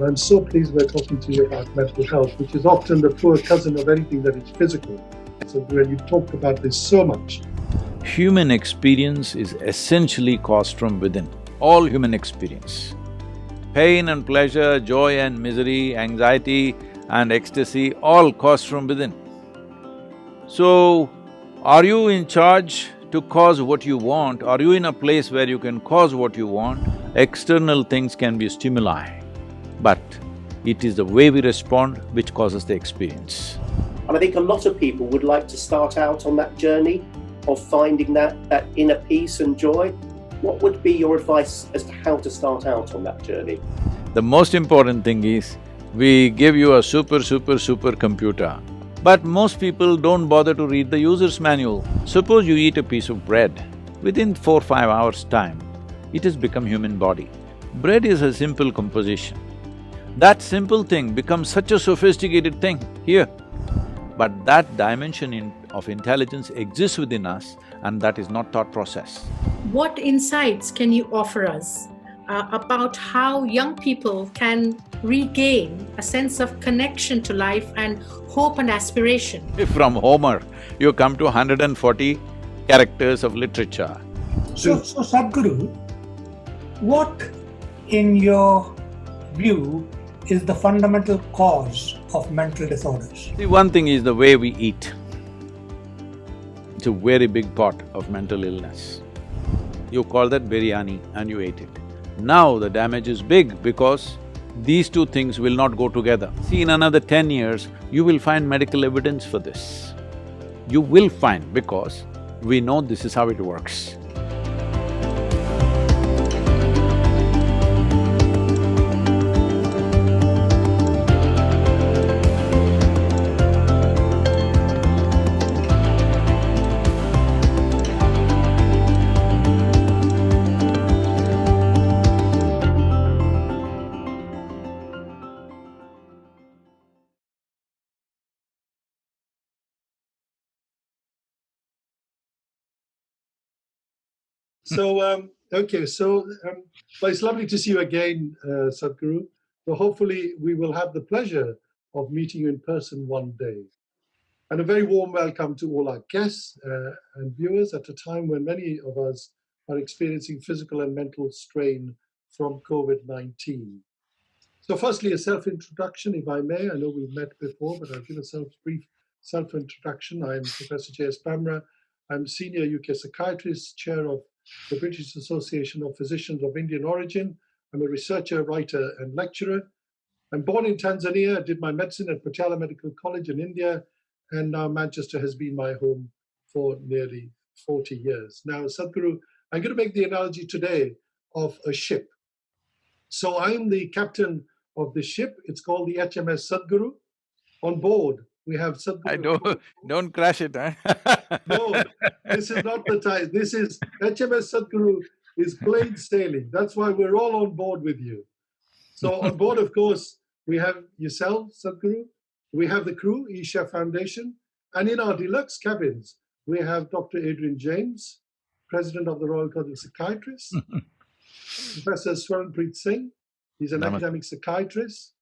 I'm so pleased we're talking to you about mental health, which is often the poor cousin of anything that is physical. So when you talked about this so much. Human experience is essentially caused from within, all human experience. Pain and pleasure, joy and misery, anxiety and ecstasy, all caused from within. So, are you in charge to cause what you want? Are you in a place where you can cause what you want? External things can be stimuli, but it is the way we respond which causes the experience. And I think a lot of people would like to start out on that journey of finding that inner peace and joy. What would be your advice as to how to start out on that journey? The most important thing is, we give you a super computer, but most people don't bother to read the user's manual. Suppose you eat a piece of bread, within 4-5 hours' time, it has become human body. Bread is a simple composition. That simple thing becomes such a sophisticated thing here. But that dimension of intelligence exists within us, and that is not thought process. What insights can you offer us about how young people can regain a sense of connection to life and hope and aspiration? If from Homer, you come to 140 characters of literature. So Sadhguru, what in your view is the fundamental cause of mental disorders? See, one thing is the way we eat. It's a very big part of mental illness. You call that biryani and you ate it. Now the damage is big because these two things will not go together. See, in another 10 years, you will find medical evidence for this. You will find, because we know this is how it works. Well, it's lovely to see you again, Sadhguru. So hopefully we will have the pleasure of meeting you in person one day. And a very warm welcome to all our guests and viewers at a time when many of us are experiencing physical and mental strain from COVID-19. So firstly, a self-introduction, if I may. I know we've met before, but I'll give a brief self-introduction. I'm Professor J.S. Pamra. I'm Senior UK Psychiatrist, Chair of the British Association of Physicians of Indian Origin. I'm a researcher, writer, and lecturer. I'm born in Tanzania. I did my medicine at Patiala Medical College in India, and now Manchester has been my home for nearly 40 years. Now, Sadhguru, I'm going to make the analogy today of a ship. So I'm the captain of the ship. It's called the HMS Sadhguru. On board, we have Sadhguru. Don't crash it, huh? No, this is not the time. This is HMS Sadhguru is plain sailing. That's why we're all on board with you. So on board, of course, we have yourself, Sadhguru. We have the crew, Isha Foundation. And in our deluxe cabins, we have Dr. Adrian James, President of the Royal College of Psychiatrists, Professor Swaranpreet Singh, he's an academic psychiatrist,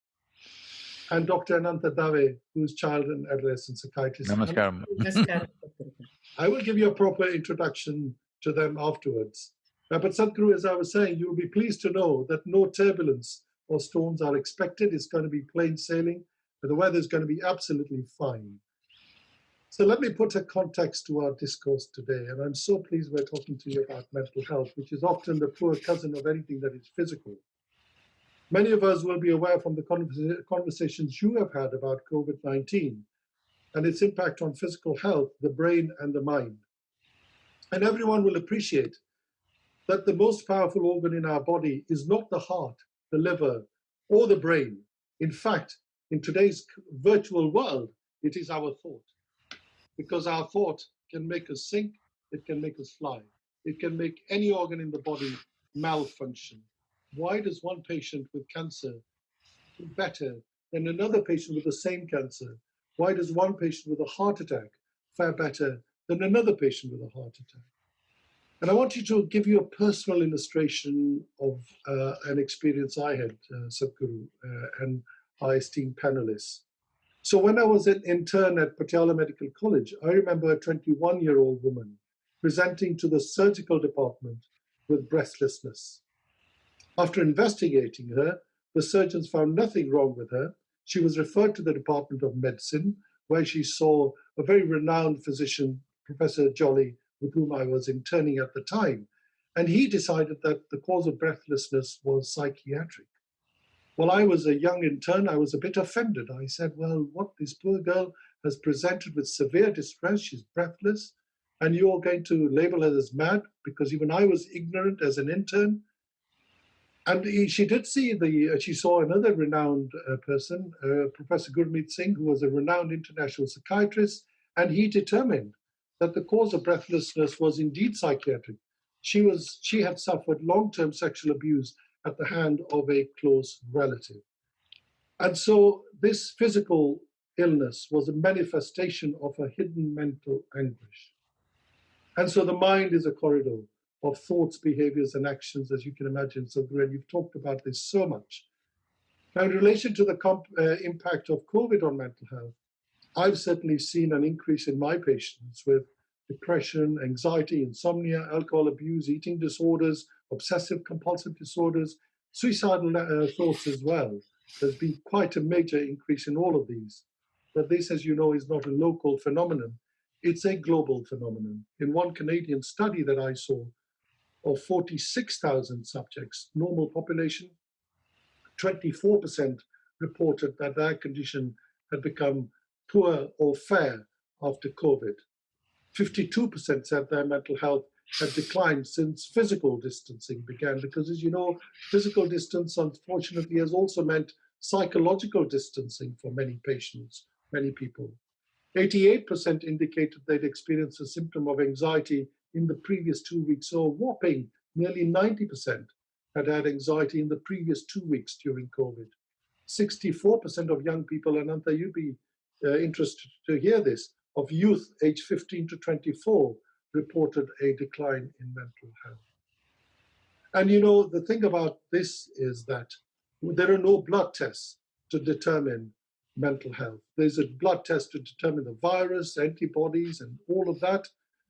and Dr. Ananta Dave, who's child and adolescent psychiatrist. Namaskaram. I will give you a proper introduction to them afterwards. But Sadhguru, as I was saying, you'll be pleased to know that no turbulence or storms are expected. It's going to be plain sailing, and the weather is going to be absolutely fine. So let me put a context to our discourse today, and I'm so pleased we're talking to you about mental health, which is often the poor cousin of anything that is physical. Many of us will be aware from the conversations you have had about COVID-19 and its impact on physical health, the brain and the mind. And everyone will appreciate that the most powerful organ in our body is not the heart, the liver, or the brain. In fact, in today's virtual world, it is our thought. Because our thought can make us sink, it can make us fly. It can make any organ in the body malfunction. Why does one patient with cancer do better than another patient with the same cancer? Why does one patient with a heart attack fare better than another patient with a heart attack? And I want you to give you a personal illustration of an experience I had, Sadhguru, and our esteemed panelists. So when I was an intern at Patiala Medical College, I remember a 21-year-old woman presenting to the surgical department with breathlessness. After investigating her, the surgeons found nothing wrong with her. She was referred to the Department of Medicine, where she saw a very renowned physician, Professor Jolly, with whom I was interning at the time. And he decided that the cause of breathlessness was psychiatric. Well, I was a young intern. I was a bit offended. I said, well, what, this poor girl has presented with severe distress. She's breathless. And you're going to label her as mad? Because even I was ignorant as an intern. And she did see she saw another renowned person, Professor Gurmeet Singh, who was a renowned international psychiatrist. And he determined that the cause of breathlessness was indeed psychiatric. She had suffered long-term sexual abuse at the hand of a close relative. And so this physical illness was a manifestation of a hidden mental anguish. And so the mind is a corridor of thoughts, behaviors, and actions, as you can imagine. So, Gren, you've talked about this so much. Now, in relation to the impact of COVID on mental health, I've certainly seen an increase in my patients with depression, anxiety, insomnia, alcohol abuse, eating disorders, obsessive compulsive disorders, suicidal thoughts as well. There's been quite a major increase in all of these. But this, as you know, is not a local phenomenon. It's a global phenomenon. In one Canadian study that I saw of 46,000 subjects, normal population, 24% reported that their condition had become poor or fair after COVID. 52% said their mental health had declined since physical distancing began, because, as you know, physical distance, unfortunately, has also meant psychological distancing for many patients, many people. 88% indicated they'd experienced a symptom of anxiety in the previous 2 weeks, so a whopping nearly 90% had had anxiety in the previous 2 weeks during COVID. 64% of young people, and Anta, you'd be interested to hear this, of youth aged 15 to 24 reported a decline in mental health. And you know, the thing about this is that there are no blood tests to determine mental health. There's a blood test to determine the virus, antibodies, and all of that,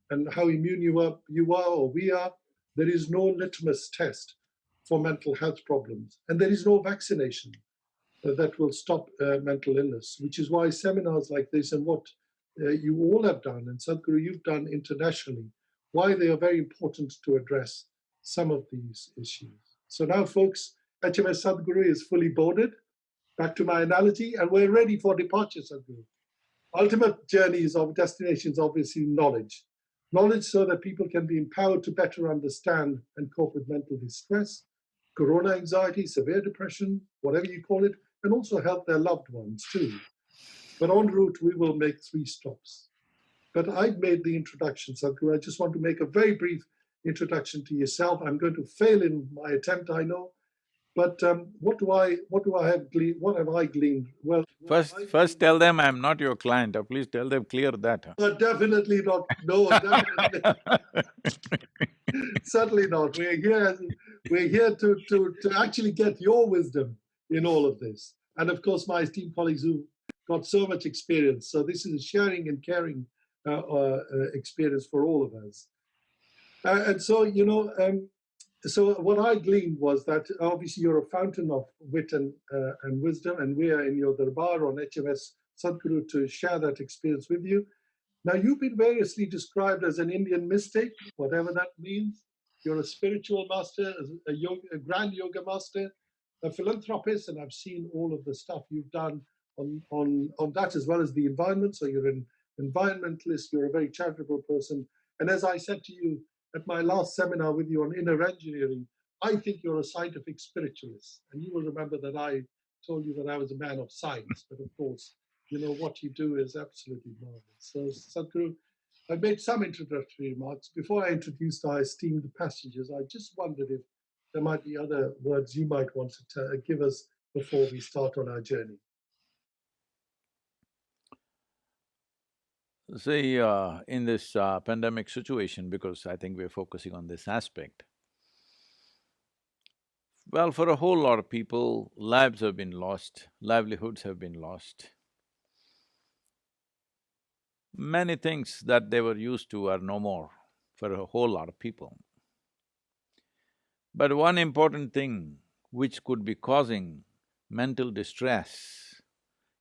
and how immune you are or we are. There is no litmus test for mental health problems, and there is no vaccination that will stop mental illness, which is why seminars like this and what you all have done, and Sadhguru, you've done internationally, why they are very important to address some of these issues. So now, folks, HMS Sadhguru is fully boarded. Back to my analogy, and we're ready for departure, Sadhguru. Ultimate journeys of destinations, obviously knowledge. Knowledge so that people can be empowered to better understand and cope with mental distress, corona anxiety, severe depression, whatever you call it, and also help their loved ones too. But en route, we will make 3 stops. But I've made the introduction, Sadhguru. I just want to make a very brief introduction to yourself. I'm going to fail in my attempt, I know. But what have I gleaned? Well, First tell them I'm not your client. Please tell them clear that. definitely not. No, definitely. Certainly not. We're here to actually get your wisdom in all of this. And of course, my esteemed colleagues who got so much experience. So this is a sharing and caring experience for all of us. And so, you know, so what I gleaned was that obviously you're a fountain of wit and wisdom, and we are in your darbar on HMS Sadhguru to share that experience with you. Now, you've been variously described as an Indian mystic, whatever that means. You're a spiritual master, a grand yoga master, a philanthropist, and I've seen all of the stuff you've done on that, as well as the environment. So you're an environmentalist, you're a very charitable person. And as I said to you at my last seminar with you on inner engineering, I think you're a scientific spiritualist. And you will remember that I told you that I was a man of science, but of course, you know, what you do is absolutely marvelous. So, Sadhguru, I've made some introductory remarks. Before I introduced our esteemed passengers, I just wondered if there might be other words you might want to give us before we start on our journey. See, in this pandemic situation, because I think we're focusing on this aspect, well, for a whole lot of people, lives have been lost, livelihoods have been lost. Many things that they were used to are no more for a whole lot of people. But one important thing which could be causing mental distress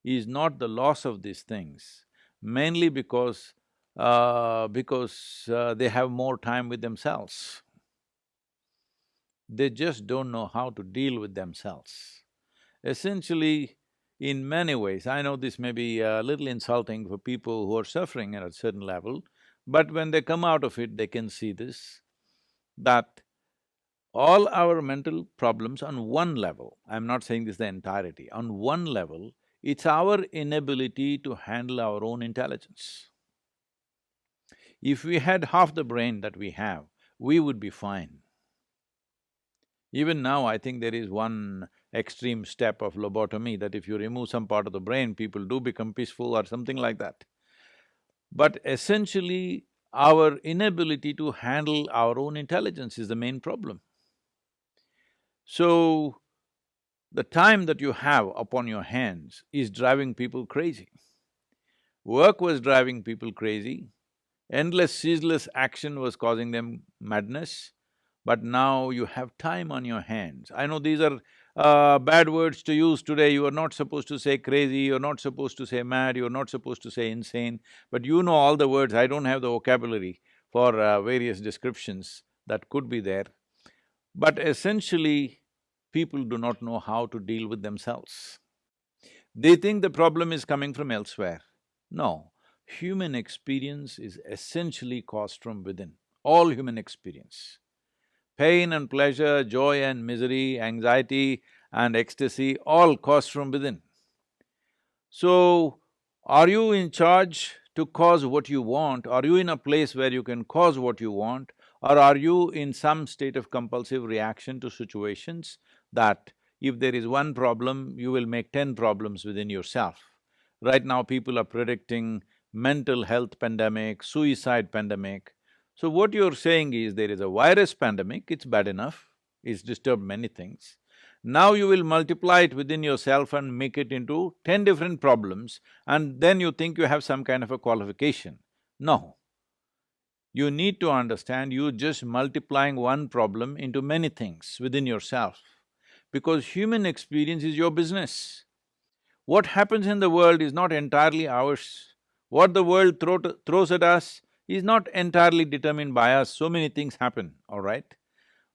is not the loss of these things, mainly because they have more time with themselves. They just don't know how to deal with themselves. Essentially, in many ways, I know this may be a little insulting for people who are suffering at a certain level, but when they come out of it, they can see this, that all our mental problems on one level, I'm not saying this the entirety, on one level, it's our inability to handle our own intelligence. If we had half the brain that we have, we would be fine. Even now, I think there is one extreme step of lobotomy that if you remove some part of the brain, people do become peaceful or something like that. But essentially, our inability to handle our own intelligence is the main problem. So, the time that you have upon your hands is driving people crazy. Work was driving people crazy, endless, ceaseless action was causing them madness, but now you have time on your hands. I know these are bad words to use today, you are not supposed to say crazy, you're not supposed to say mad, you're not supposed to say insane, but you know all the words, I don't have the vocabulary for various descriptions that could be there. But essentially, people do not know how to deal with themselves. They think the problem is coming from elsewhere. No, human experience is essentially caused from within, all human experience. Pain and pleasure, joy and misery, anxiety and ecstasy, all caused from within. So, are you in charge to cause what you want? Are you in a place where you can cause what you want? Or are you in some state of compulsive reaction to situations that if there is one problem, you will make 10 problems within yourself? Right now, people are predicting mental health pandemic, suicide pandemic. So what you're saying is there is a virus pandemic, it's bad enough, it's disturbed many things. Now you will multiply it within yourself and make it into 10 different problems, and then you think you have some kind of a qualification. No. You need to understand you're just multiplying one problem into many things within yourself, because human experience is your business. What happens in the world is not entirely ours. What the world throws at us is not entirely determined by us, so many things happen, all right?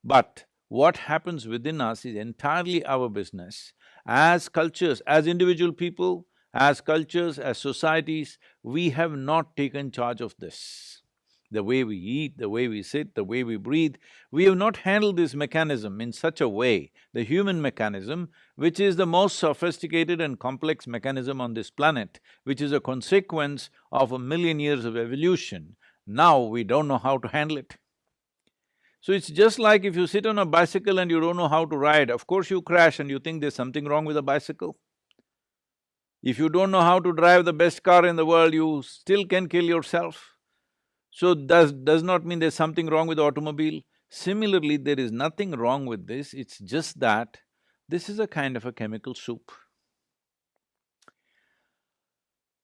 But what happens within us is entirely our business. As cultures, as individual people, as cultures, as societies, we have not taken charge of this. The way we eat, the way we sit, the way we breathe, we have not handled this mechanism in such a way, the human mechanism, which is the most sophisticated and complex mechanism on this planet, which is a consequence of 1,000,000 years of evolution. Now we don't know how to handle it. So it's just like if you sit on a bicycle and you don't know how to ride, of course you crash and you think there's something wrong with the bicycle. If you don't know how to drive the best car in the world, you still can kill yourself. So does not mean there's something wrong with the automobile. Similarly, there is nothing wrong with this, it's just that this is a kind of a chemical soup.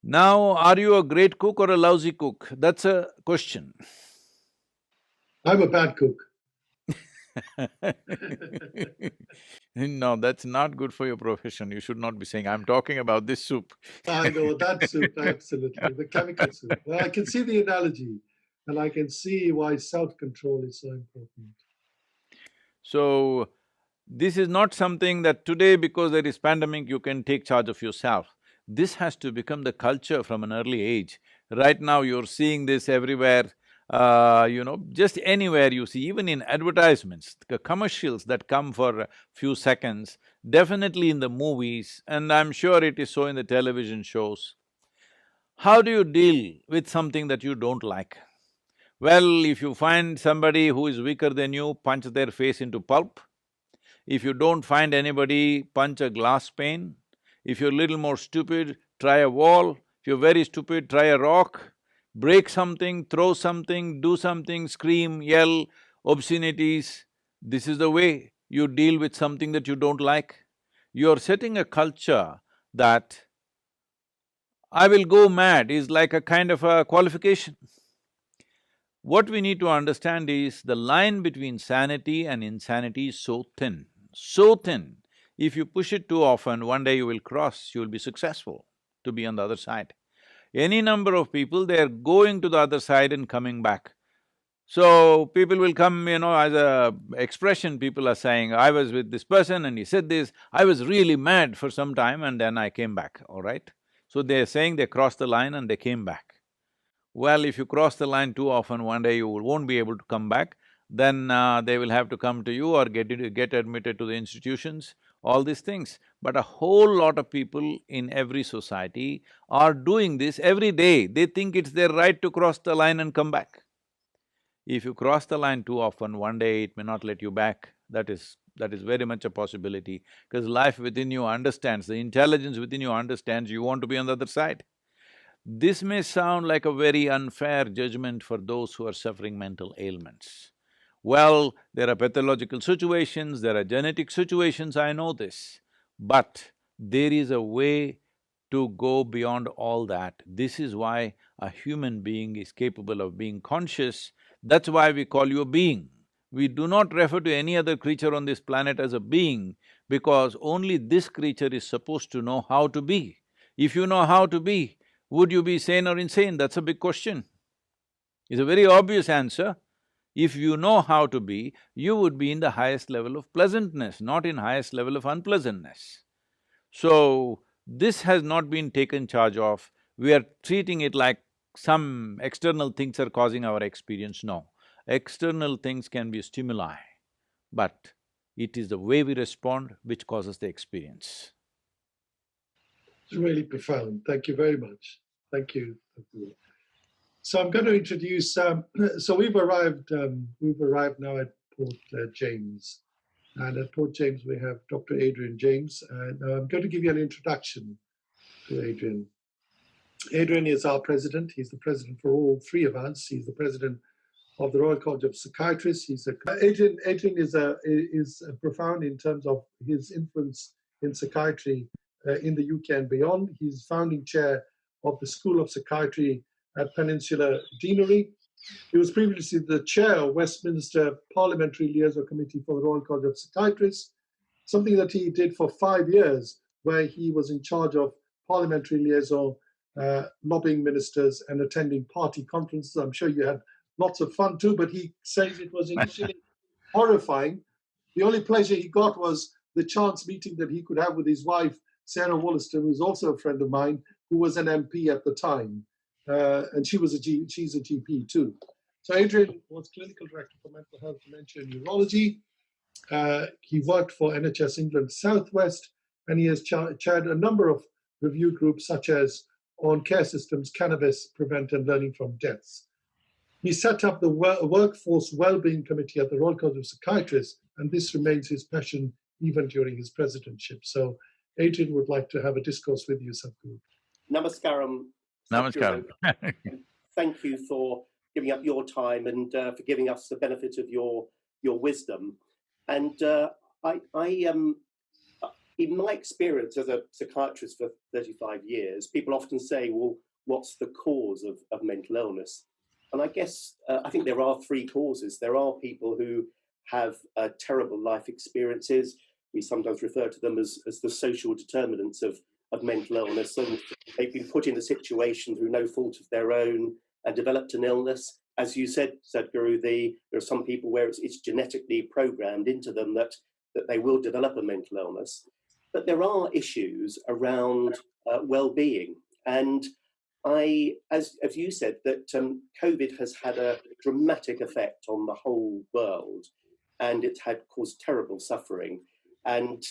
Now, are you a great cook or a lousy cook? That's a question. I'm a bad cook. No, that's not good for your profession. You should not be saying, I'm talking about this soup. I know, that soup, absolutely, the chemical soup. Well, I can see the analogy, and I can see why self-control is so important. So, this is not something that today, because there is pandemic, you can take charge of yourself. This has to become the culture from an early age. Right now, you're seeing this everywhere, just anywhere you see, even in advertisements, the commercials that come for a few seconds, definitely in the movies, and I'm sure it is so in the television shows. How do you deal with something that you don't like? Well, if you find somebody who is weaker than you, punch their face into pulp. If you don't find anybody, punch a glass pane. If you're a little more stupid, try a wall. If you're very stupid, try a rock. break something, throw something, do something, scream, yell, obscenities. This is the way you deal with something that you don't like. You're setting a culture that I will go mad is like a kind of a qualification. What we need to understand is the line between sanity and insanity is so thin, so thin. If you push it too often, one day you will cross, you will be successful to be on the other side. Any number of people, they're going to the other side and coming back. So, people will come, as a expression, people are saying, I was with this person and he said this, I was really mad for some time and then I came back, all right? So they're saying they crossed the line and they came back. Well, if you cross the line too often, one day you won't be able to come back, then they will have to come to you or get admitted to the institutions, all these things. But a whole lot of people in every society are doing this every day. They think it's their right to cross the line and come back. If you cross the line too often, one day it may not let you back. That is very much a possibility, because life within you understands, the intelligence within you understands you want to be on the other side. This may sound like a very unfair judgment for those who are suffering mental ailments. Well, there are pathological situations, there are genetic situations, I know this. But there is a way to go beyond all that. This is why a human being is capable of being conscious. That's why we call you a being. We do not refer to any other creature on this planet as a being, because only this creature is supposed to know how to be. If you know how to be, would you be sane or insane? That's a big question. It's a very obvious answer. If you know how to be, you would be in the highest level of pleasantness, not in highest level of unpleasantness. So, this has not been taken charge of. We are treating it like some external things are causing our experience. No, external things can be stimuli, but it is the way we respond which causes the experience. It's really profound. Thank you very much. Thank you. So I'm going to introduce. So we've arrived now at Port James, and at Port James we have Dr. Adrian James, and I'm going to give you an introduction to Adrian. Adrian is our president. He's the president for all three of us. He's the president of the Royal College of Psychiatrists. Adrian is profound in terms of his influence in psychiatry in the UK and beyond. He's founding chair of the School of Psychiatry at Peninsula Deanery. He was previously the chair of Westminster Parliamentary Liaison Committee for the Royal College of Psychiatrists, something that he did for 5 years, where he was in charge of parliamentary liaison, lobbying ministers and attending party conferences. I'm sure you had lots of fun too, but he says it was initially horrifying. The only pleasure he got was the chance meeting that he could have with his wife, Sarah Wollaston, who's also a friend of mine, who was an MP at the time. And she's a GP too. So Adrian was clinical director for mental health, dementia and neurology. He worked for NHS England Southwest, and he has chaired a number of review groups such as on care systems, cannabis, prevent and learning from deaths. He set up the Workforce Wellbeing Committee at the Royal College of Psychiatrists, and this remains his passion even during his presidentship. So Adrian would like to have a discourse with you, Sadhguru. Namaskaram. Namaskaram. Thank you for giving up your time and for giving us the benefit of your wisdom. And in my experience as a psychiatrist for 35 years, people often say, well, what's the cause of mental illness? And I guess, I think there are three causes. There are people who have terrible life experiences. We sometimes refer to them as the social determinants of mental illness. And they've been put in a situation through no fault of their own and developed an illness. As you said, Sadhguru, there are some people where it's genetically programmed into them that they will develop a mental illness. But there are issues around well-being. And as you said, that COVID has had a dramatic effect on the whole world, and it had caused terrible suffering. And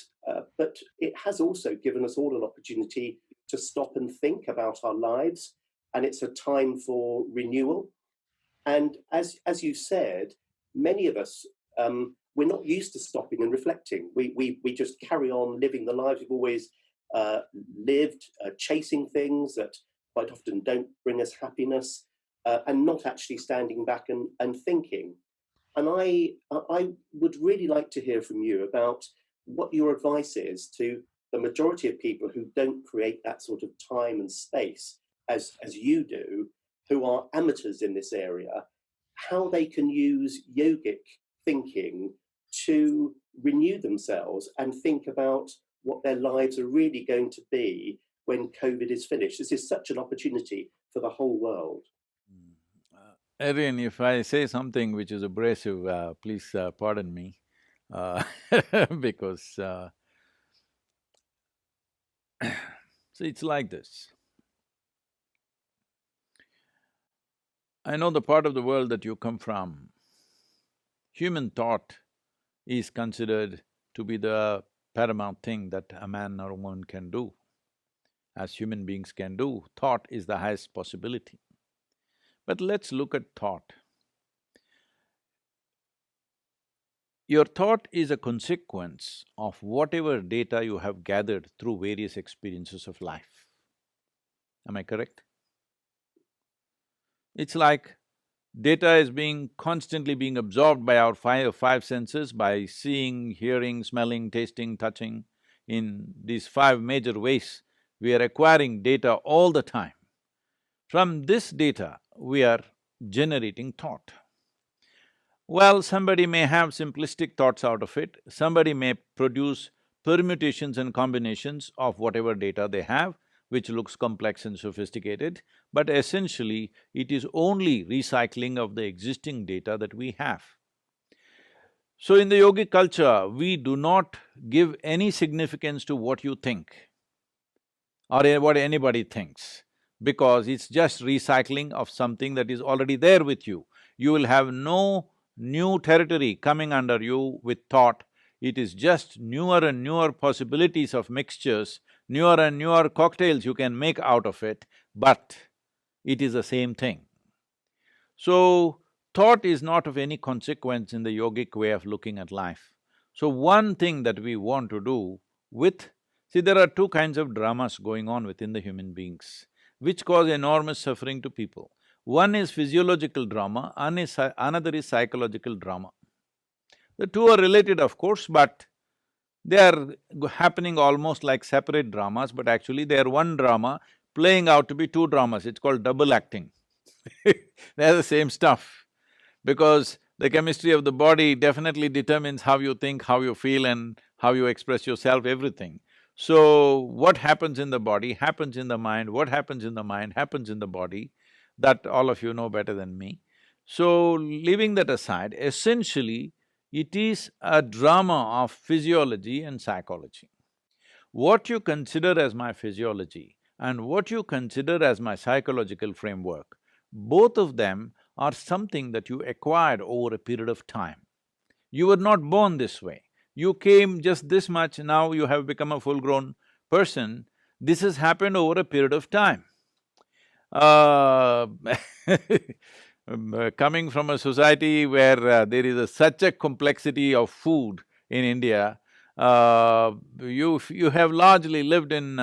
but it has also given us all an opportunity to stop and think about our lives, and it's a time for renewal. And as you said, many of us, we're not used to stopping and reflecting. We just carry on living the lives we've always lived, chasing things that quite often don't bring us happiness. and not actually standing back and thinking. And I would really like to hear from you about what your advice is to the majority of people who don't create that sort of time and space as you do, who are amateurs in this area, how they can use yogic thinking to renew themselves and think about what their lives are really going to be when COVID is finished. This is such an opportunity for the whole world. Erin, if I say something which is abrasive, please pardon me, because so it's like this. I know the part of the world that you come from, human thought is considered to be the paramount thing that a man or a woman can do. As human beings can do, thought is the highest possibility. But let's look at thought. Your thought is a consequence of whatever data you have gathered through various experiences of life. Am I correct? It's like data is constantly being absorbed by our five senses, by seeing, hearing, smelling, tasting, touching. In these five major ways, we are acquiring data all the time. From this data, we are generating thought. Well, somebody may have simplistic thoughts out of it, somebody may produce permutations and combinations of whatever data they have, which looks complex and sophisticated, but essentially it is only recycling of the existing data that we have. So in the yogic culture, we do not give any significance to what you think or what anybody thinks, because it's just recycling of something that is already there with you. You will have no new territory coming under you with thought. It is just newer and newer possibilities of mixtures, newer and newer cocktails you can make out of it, but it is the same thing. So, thought is not of any consequence in the yogic way of looking at life. So one thing that we want to do with… See, there are two kinds of dramas going on within the human beings, which cause enormous suffering to people. One is physiological drama, another is psychological drama. The two are related, of course, but they are happening almost like separate dramas, but actually they are one drama playing out to be two dramas. It's called double acting. They're the same stuff, because the chemistry of the body definitely determines how you think, how you feel and how you express yourself, everything. So, what happens in the body happens in the mind, what happens in the mind happens in the body, that all of you know better than me. So, leaving that aside, essentially, it is a drama of physiology and psychology. What you consider as my physiology and what you consider as my psychological framework, both of them are something that you acquired over a period of time. You were not born this way. You came just this much, now you have become a full-grown person. This has happened over a period of time. Coming from a society where there is such a complexity of food in India, you have largely lived in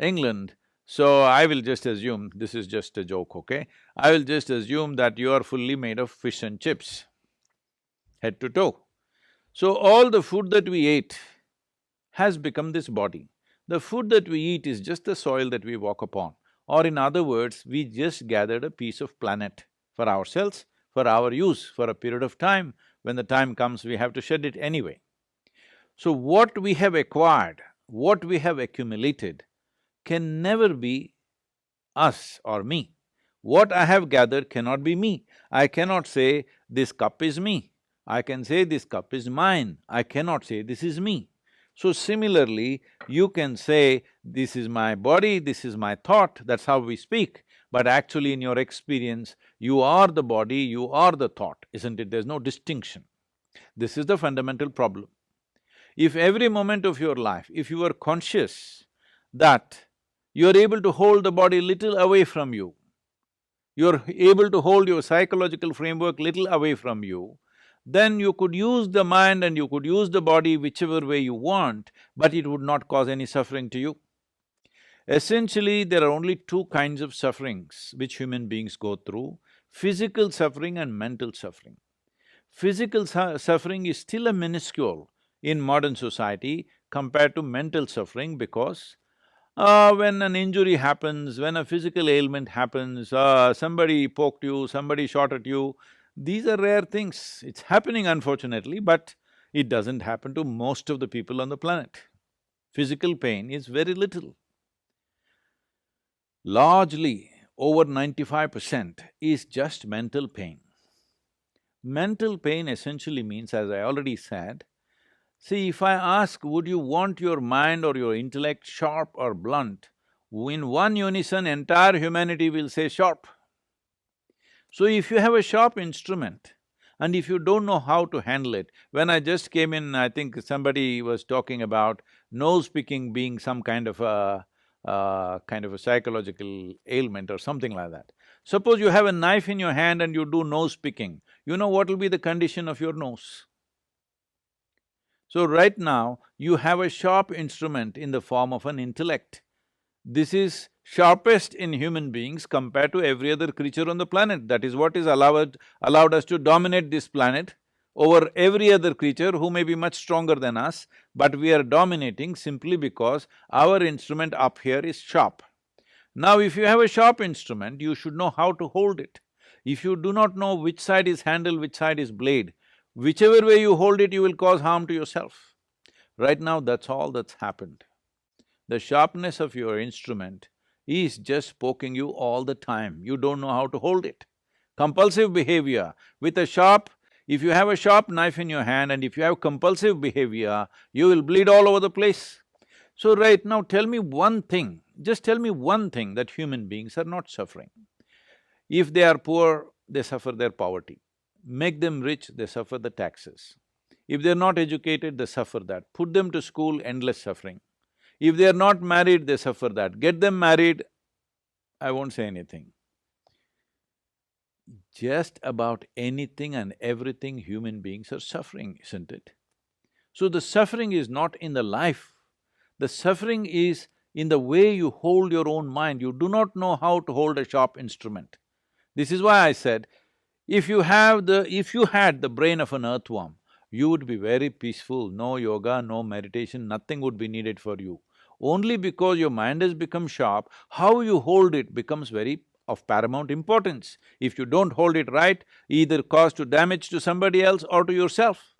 England, so I will just assume, this is just a joke, okay? I will just assume that you are fully made of fish and chips, head to toe. So all the food that we ate has become this body. The food that we eat is just the soil that we walk upon. Or in other words, we just gathered a piece of planet for ourselves, for our use, for a period of time. When the time comes, we have to shed it anyway. So what we have acquired, what we have accumulated, can never be us or me. What I have gathered cannot be me. I cannot say, this cup is me. I can say, this cup is mine. I cannot say, this is me. So similarly, you can say, this is my body, this is my thought, that's how we speak. But actually in your experience, you are the body, you are the thought, isn't it? There's no distinction. This is the fundamental problem. If every moment of your life, if you are conscious that you're able to hold the body little away from you, you're able to hold your psychological framework little away from you, then you could use the mind and you could use the body whichever way you want, but it would not cause any suffering to you. Essentially, there are only two kinds of sufferings which human beings go through: physical suffering and mental suffering. Physical suffering is still a minuscule in modern society compared to mental suffering, because when an injury happens, when a physical ailment happens, somebody poked you, somebody shot at you, these are rare things. It's happening unfortunately, but it doesn't happen to most of the people on the planet. Physical pain is very little. Largely, over 95% is just mental pain. Mental pain essentially means, as I already said, see, if I ask, would you want your mind or your intellect sharp or blunt, in one unison, entire humanity will say sharp. So if you have a sharp instrument and if you don't know how to handle it, when I just came in, I think somebody was talking about nose picking being some kind of a psychological ailment or something like that. Suppose you have a knife in your hand and you do nose picking, you know what will be the condition of your nose? So right now, you have a sharp instrument in the form of an intellect. This is sharpest in human beings compared to every other creature on the planet. That is what is allowed us to dominate this planet over every other creature who may be much stronger than us, but we are dominating simply because our instrument up here is sharp. Now, if you have a sharp instrument, you should know how to hold it. If you do not know which side is handle, which side is blade, whichever way you hold it, you will cause harm to yourself. Right now, that's all that's happened. The sharpness of your instrument is just poking you all the time, you don't know how to hold it. Compulsive behavior, with a sharp… if you have a sharp knife in your hand and if you have compulsive behavior, you will bleed all over the place. So right now, tell me one thing, just tell me one thing that human beings are not suffering. If they are poor, they suffer their poverty. Make them rich, they suffer the taxes. If they're not educated, they suffer that. Put them to school, endless suffering. If they are not married, they suffer that. Get them married, I won't say anything. Just about anything and everything human beings are suffering, isn't it? So the suffering is not in the life, the suffering is in the way you hold your own mind. You do not know how to hold a sharp instrument. This is why I said, if you had the brain of an earthworm, you would be very peaceful, no yoga, no meditation, nothing would be needed for you. Only because your mind has become sharp, how you hold it becomes very of paramount importance. If you don't hold it right, either cause to damage to somebody else or to yourself.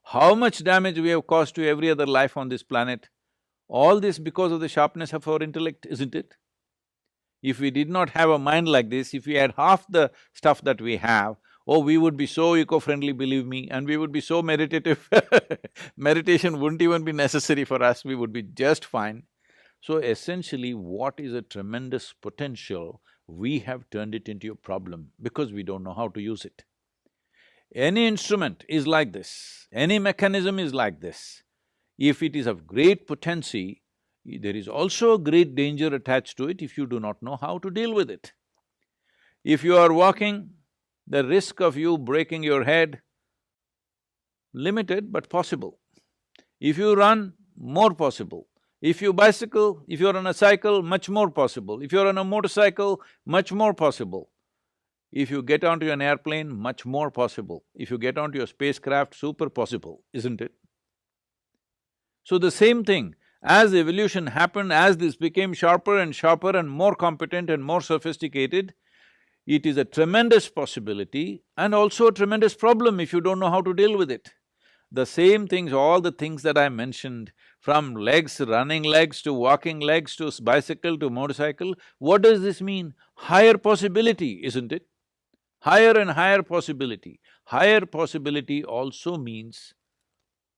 How much damage we have caused to every other life on this planet? All this because of the sharpness of our intellect, isn't it? If we did not have a mind like this, if we had half the stuff that we have, oh, we would be so eco-friendly, believe me, and we would be so meditative meditation wouldn't even be necessary for us, we would be just fine. So essentially, what is a tremendous potential, we have turned it into a problem because we don't know how to use it. Any instrument is like this, any mechanism is like this. If it is of great potency, there is also a great danger attached to it if you do not know how to deal with it. If you are walking, the risk of you breaking your head, limited but possible. If you run, more possible. If you bicycle, if you're on a cycle, much more possible. If you're on a motorcycle, much more possible. If you get onto an airplane, much more possible. If you get onto your spacecraft, super possible, isn't it? So the same thing, as evolution happened, as this became sharper and more competent and more sophisticated, it is a tremendous possibility and also a tremendous problem if you don't know how to deal with it. The same things, all the things that I mentioned, from legs, running legs to walking legs to bicycle to motorcycle, what does this mean? Higher possibility, isn't it? Higher and higher possibility. Higher possibility also means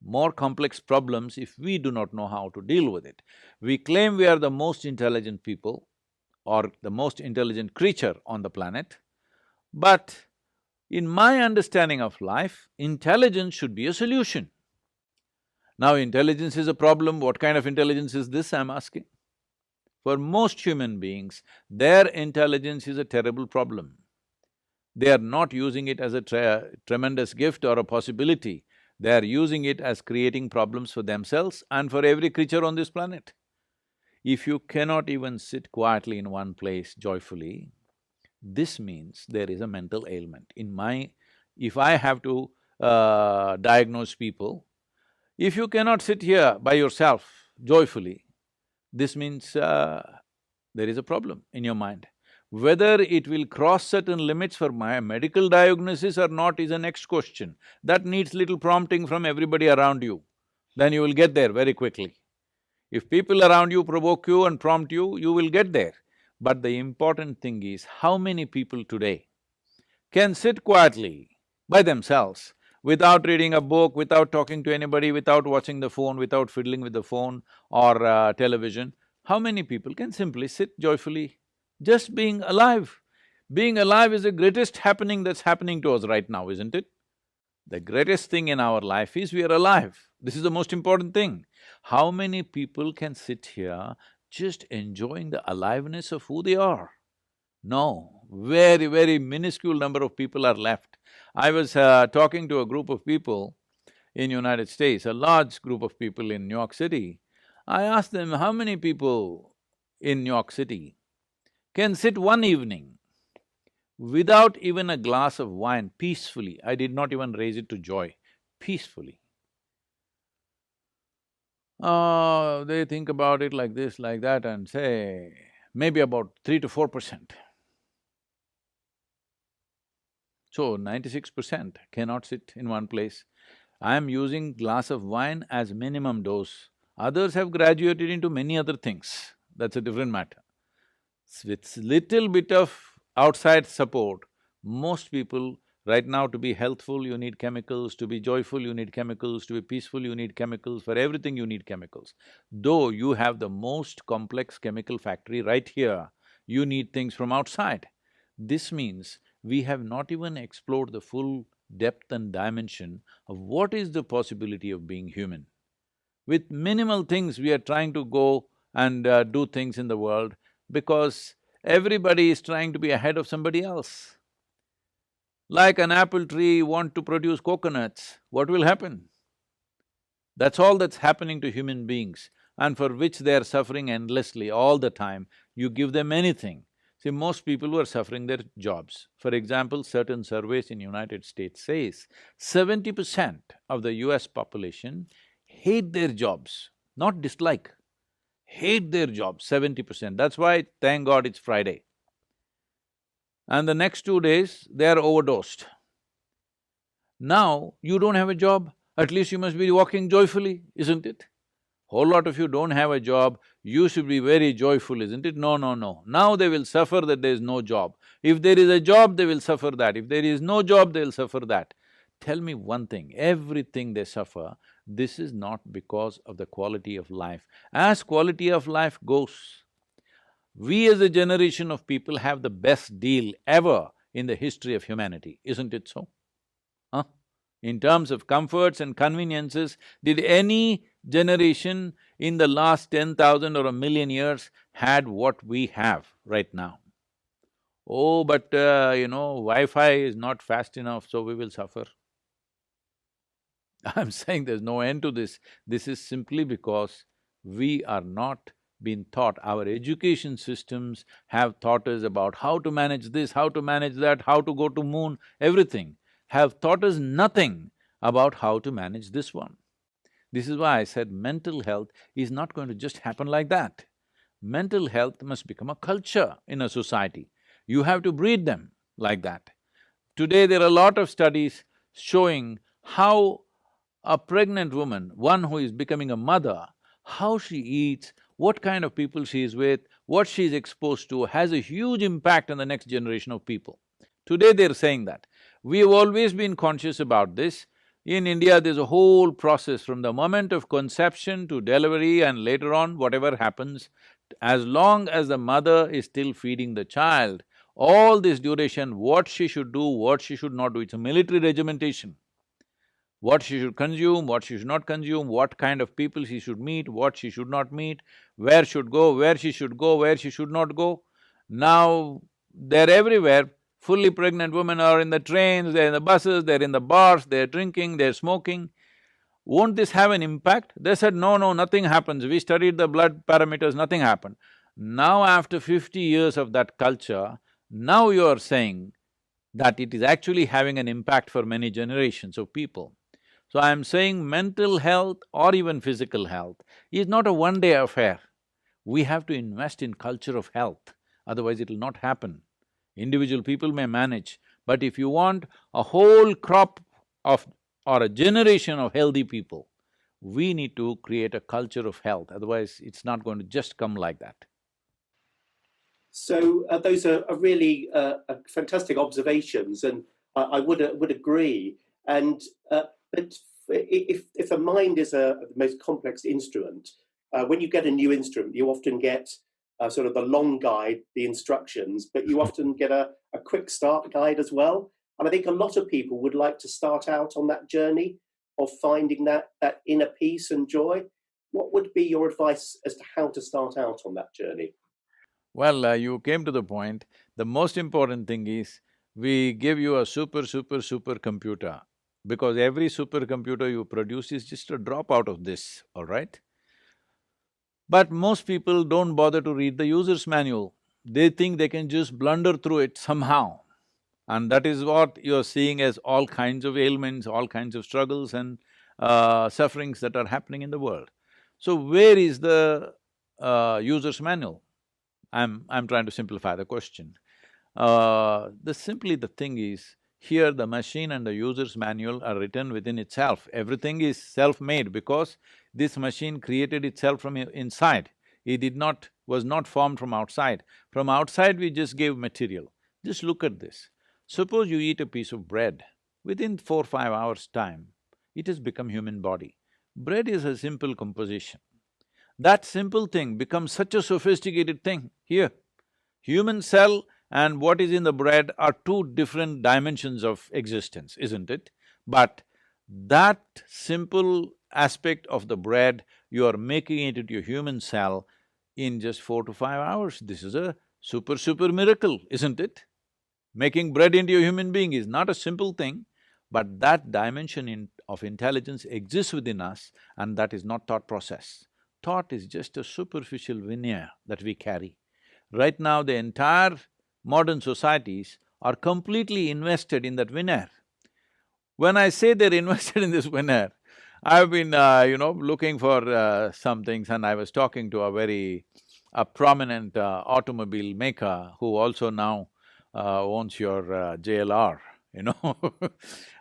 more complex problems if we do not know how to deal with it. We claim we are the most intelligent people or the most intelligent creature on the planet, but in my understanding of life, intelligence should be a solution. Now, intelligence is a problem, what kind of intelligence is this, I'm asking? For most human beings, their intelligence is a terrible problem. They are not using it as a tremendous gift or a possibility, they are using it as creating problems for themselves and for every creature on this planet. If you cannot even sit quietly in one place joyfully, this means there is a mental ailment. If I have to diagnose people, if you cannot sit here by yourself joyfully, this means there is a problem in your mind. Whether it will cross certain limits for my medical diagnosis or not is the next question. That needs little prompting from everybody around you, then you will get there very quickly. If people around you provoke you and prompt you, you will get there. But the important thing is, how many people today can sit quietly by themselves without reading a book, without talking to anybody, without watching the phone, without fiddling with the phone or television? How many people can simply sit joyfully, just being alive? Being alive is the greatest happening that's happening to us right now, isn't it? The greatest thing in our life is we are alive. This is the most important thing. How many people can sit here just enjoying the aliveness of who they are? No, very, very minuscule number of people are left. I was talking to a group of people in United States, a large group of people in New York City. I asked them, how many people in New York City can sit one evening without even a glass of wine peacefully? I did not even raise it to joy, peacefully. They think about it like this, like that and say, maybe about 3 to 4%. So 96% cannot sit in one place. I am using glass of wine as minimum dose. Others have graduated into many other things, that's a different matter. With little bit of outside support, most people right now, to be healthful you need chemicals, to be joyful you need chemicals, to be peaceful you need chemicals, for everything you need chemicals. Though you have the most complex chemical factory right here, you need things from outside. This means we have not even explored the full depth and dimension of what is the possibility of being human. With minimal things we are trying to go and do things in the world because everybody is trying to be ahead of somebody else. Like an apple tree want to produce coconuts, what will happen? That's all that's happening to human beings and for which they are suffering endlessly all the time. You give them anything. See, most people who are suffering their jobs. For example, certain surveys in United States says 70% of the US population hate their jobs, not dislike, hate their jobs, 70%. That's why, thank God, it's Friday. And the next 2 days, they are overdosed. Now, you don't have a job, at least you must be walking joyfully, isn't it? Whole lot of you don't have a job, you should be very joyful, isn't it? No, no, no. Now they will suffer that there is no job. If there is a job, they will suffer that. If there is no job, they will suffer that. Tell me one thing, everything they suffer, this is not because of the quality of life. As quality of life goes, we as a generation of people have the best deal ever in the history of humanity, isn't it so? Huh? In terms of comforts and conveniences, did any generation in the last 10,000 or 1,000,000 years had what we have right now? Oh, but Wi-Fi is not fast enough, so we will suffer. I'm saying there's no end to this. This is simply because we are not been taught, our education systems have taught us about how to manage this, how to manage that, how to go to moon, everything, have taught us nothing about how to manage this one. This is why I said mental health is not going to just happen like that. Mental health must become a culture in a society. You have to breed them like that. Today there are a lot of studies showing how a pregnant woman, one who is becoming a mother, how she eats, what kind of people she is with, what she is exposed to has a huge impact on the next generation of people. Today they're saying that. We have always been conscious about this. In India, there's a whole process from the moment of conception to delivery and later on whatever happens, as long as the mother is still feeding the child, all this duration, what she should do, what she should not do, it's a military regimentation. What she should consume, what she should not consume, what kind of people she should meet, what she should not meet, where should go, where she should go, where she should not go. Now, they're everywhere. Fully pregnant women are in the trains, they're in the buses, they're in the bars, they're drinking, they're smoking. Won't this have an impact? They said, no, no, nothing happens. We studied the blood parameters, nothing happened. Now after 50 years of that culture, now you are saying that it is actually having an impact for many generations of people. So I am saying mental health or even physical health is not a one-day affair. We have to invest in culture of health, otherwise it will not happen. Individual people may manage, but if you want a whole crop of or a generation of healthy people, we need to create a culture of health, otherwise it's not going to just come like that. So those are really fantastic observations, and I would agree. And but if the mind is the most complex instrument, when you get a new instrument, you often get sort of the long guide, the instructions, but you often get a quick start guide as well. And I think a lot of people would like to start out on that journey of finding that inner peace and joy. What would be your advice as to how to start out on that journey? Well, you came to the point. The most important thing is, we give you a super computer, because every supercomputer you produce is just a drop out of this, all right? But most people don't bother to read the user's manual. They think they can just blunder through it somehow. And that is what you're seeing as all kinds of ailments, all kinds of struggles and sufferings that are happening in the world. So where is the user's manual? I'm trying to simplify the question. The thing is, here the machine and the user's manual are written within itself. Everything is self-made because this machine created itself from inside. Was not formed from outside. From outside we just gave material. Just look at this. Suppose you eat a piece of bread, within 4-5 hours' time, it has become human body. Bread is a simple composition. That simple thing becomes such a sophisticated thing here. Human cell and what is in the bread are two different dimensions of existence, isn't it? But that simple aspect of the bread, you are making it into a human cell in just 4 to 5 hours. This is a super miracle, isn't it? Making bread into a human being is not a simple thing, but that dimension of intelligence exists within us, and that is not thought process. Thought is just a superficial veneer that we carry. Right now, the entire modern societies are completely invested in that veneer. When I say they're invested in this veneer, I've been, looking for some things, and I was talking to a prominent automobile maker who also now owns your JLR, you know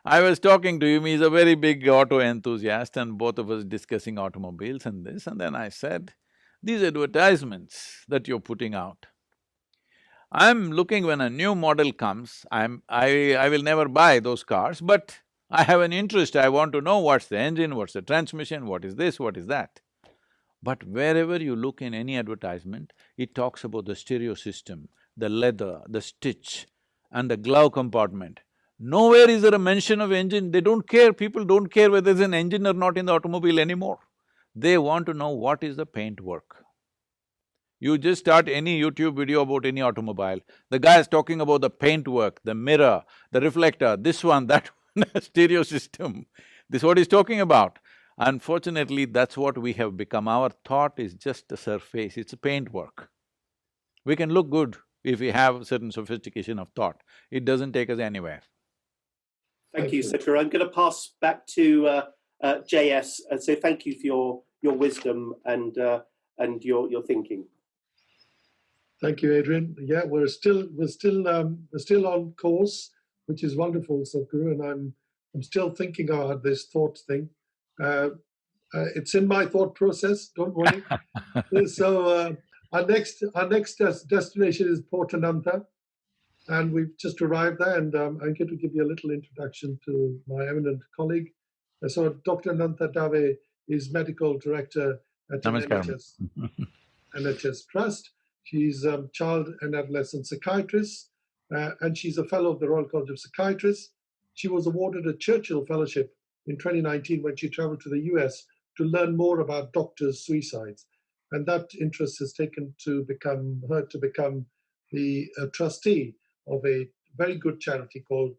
I was talking to him, he's a very big auto enthusiast, and both of us discussing automobiles and this, and then I said, these advertisements that you're putting out, I'm looking when a new model comes, I will never buy those cars, but I have an interest, I want to know what's the engine, what's the transmission, what is this, what is that. But wherever you look in any advertisement, it talks about the stereo system, the leather, the stitch and the glove compartment. Nowhere is there a mention of engine. They don't care, people don't care whether there's an engine or not in the automobile anymore. They want to know what is the paint work. You just start any YouTube video about any automobile, the guy is talking about the paint work, the mirror, the reflector, this one, that one, stereo system. This is what he's talking about. Unfortunately, that's what we have become. Our thought is just a surface, it's a paint work. We can look good if we have certain sophistication of thought. It doesn't take us anywhere. Thank you, Sadhguru. I'm going to pass back to JS and say thank you for your wisdom and your thinking. Thank you, Adrian. Yeah, we're still on course, which is wonderful, Sadhguru, and I'm still thinking about this thought thing. It's in my thought process. Don't worry. So our next destination is Port Anantha, and we've just arrived there. And I'm going to give you a little introduction to my eminent colleague. So Dr. Anantha Dave is medical director at an NHS Trust. She's a child and adolescent psychiatrist, and she's a fellow of the Royal College of Psychiatrists. She was awarded a Churchill Fellowship in 2019 when she traveled to the US to learn more about doctors' suicides. And that interest has taken her to become the trustee of a very good charity called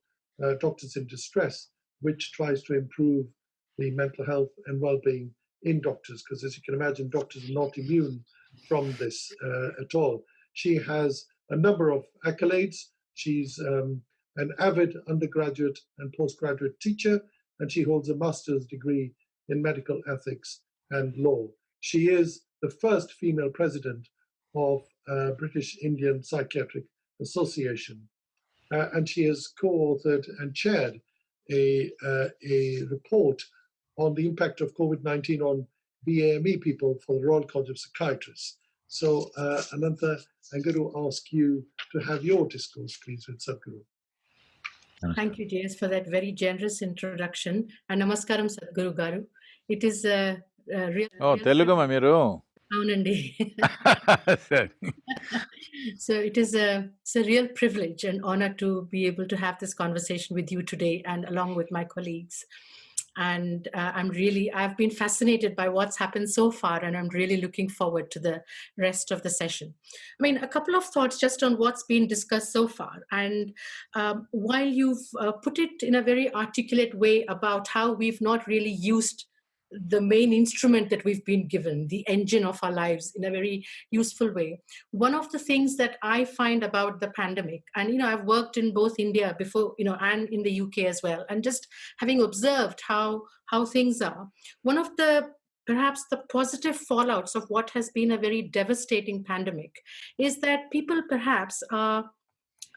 Doctors in Distress, which tries to improve the mental health and well-being in doctors, because as you can imagine, doctors are not immune from this at all. She has a number of accolades. She's an avid undergraduate and postgraduate teacher, and she holds a master's degree in medical ethics and law. She is the first female president of British Indian Psychiatric Association, and she has co-authored and chaired a report on the impact of COVID-19 on BAME people for the Royal College of Psychiatrists. So, Anantha, I'm going to ask you to have your discourse, please, with Sadhguru. Thank you, JS, for that very generous introduction. And namaskaram, Sadhguru Garu. It is a real... Oh, Telugama మీరు? అవునండి. సరే. So it's a real privilege and honor to be able to have this conversation with you today and along with my colleagues. And I've been fascinated by what's happened so far, and I'm really looking forward to the rest of the session. I mean, a couple of thoughts just on what's been discussed so far. And while you've put it in a very articulate way about how we've not really used the main instrument that we've been given, the engine of our lives, in a very useful way. One of the things that I find about the pandemic, and I've worked in both India before, and in the UK as well, and just having observed how things are, one of the perhaps the positive fallouts of what has been a very devastating pandemic is that people perhaps are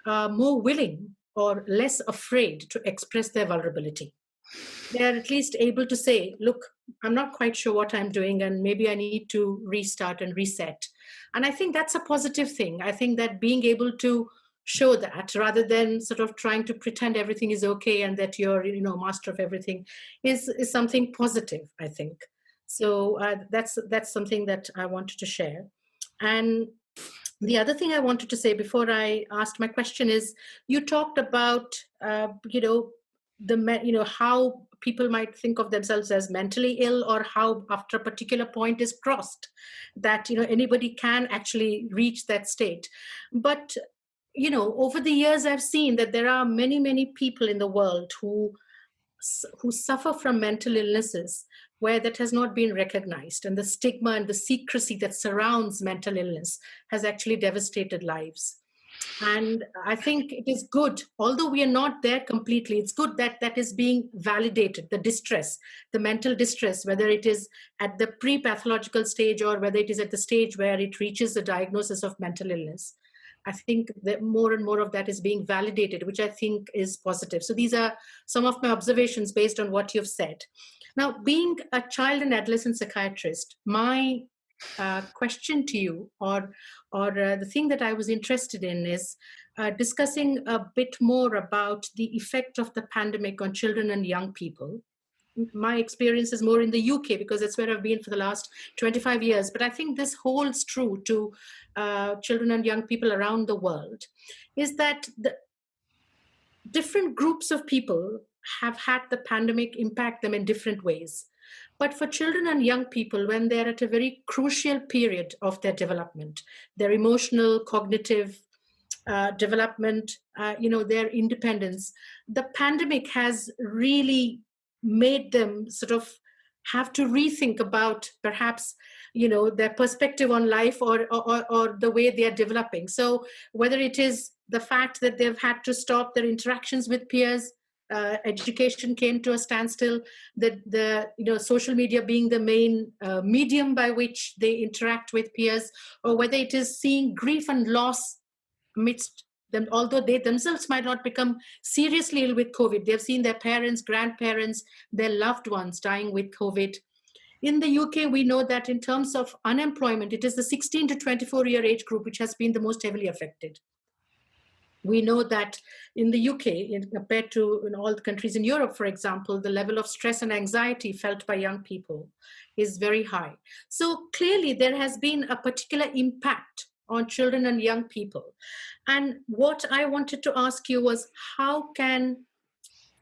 more willing or less afraid to express their vulnerability. They are at least able to say, look, I'm not quite sure what I'm doing, and maybe I need to restart and reset. And I think that's a positive thing. I think that being able to show that rather than sort of trying to pretend everything is okay and that you're, master of everything is something positive, I think. So that's something that I wanted to share. And the other thing I wanted to say before I asked my question is, you talked about, how people might think of themselves as mentally ill, or how after a particular point is crossed that anybody can actually reach that state. But over the years I've seen that there are many people in the world who suffer from mental illnesses where that has not been recognized, and the stigma and the secrecy that surrounds mental illness has actually devastated lives. And I think it is good, although we are not there completely, it's good that that is being validated, the distress, the mental distress, whether it is at the pre-pathological stage or whether it is at the stage where it reaches the diagnosis of mental illness. I think that more and more of that is being validated, which I think is positive. So these are some of my observations based on what you've said. Now, being a child and adolescent psychiatrist, my question to you, or the thing that I was interested in, is discussing a bit more about the effect of the pandemic on children and young people. My experience is more in the UK because that's where I've been for the last 25 years. But I think this holds true to children and young people around the world, is that the different groups of people have had the pandemic impact them in different ways. But for children and young people, when they're at a very crucial period of their development, their emotional, cognitive development, their independence, the pandemic has really made them sort of have to rethink about perhaps their perspective on life or the way they are developing. So whether it is the fact that they've had to stop their interactions with peers, education came to a standstill, that the social media being the main medium by which they interact with peers, or whether it is seeing grief and loss amidst them, although they themselves might not become seriously ill with COVID. They've seen their parents, grandparents, their loved ones dying with COVID. In the UK, we know that in terms of unemployment, it is the 16 to 24-year age group which has been the most heavily affected. We know that in the UK, compared to in all the countries in Europe, for example, the level of stress and anxiety felt by young people is very high. So clearly there has been a particular impact on children and young people. And what I wanted to ask you was,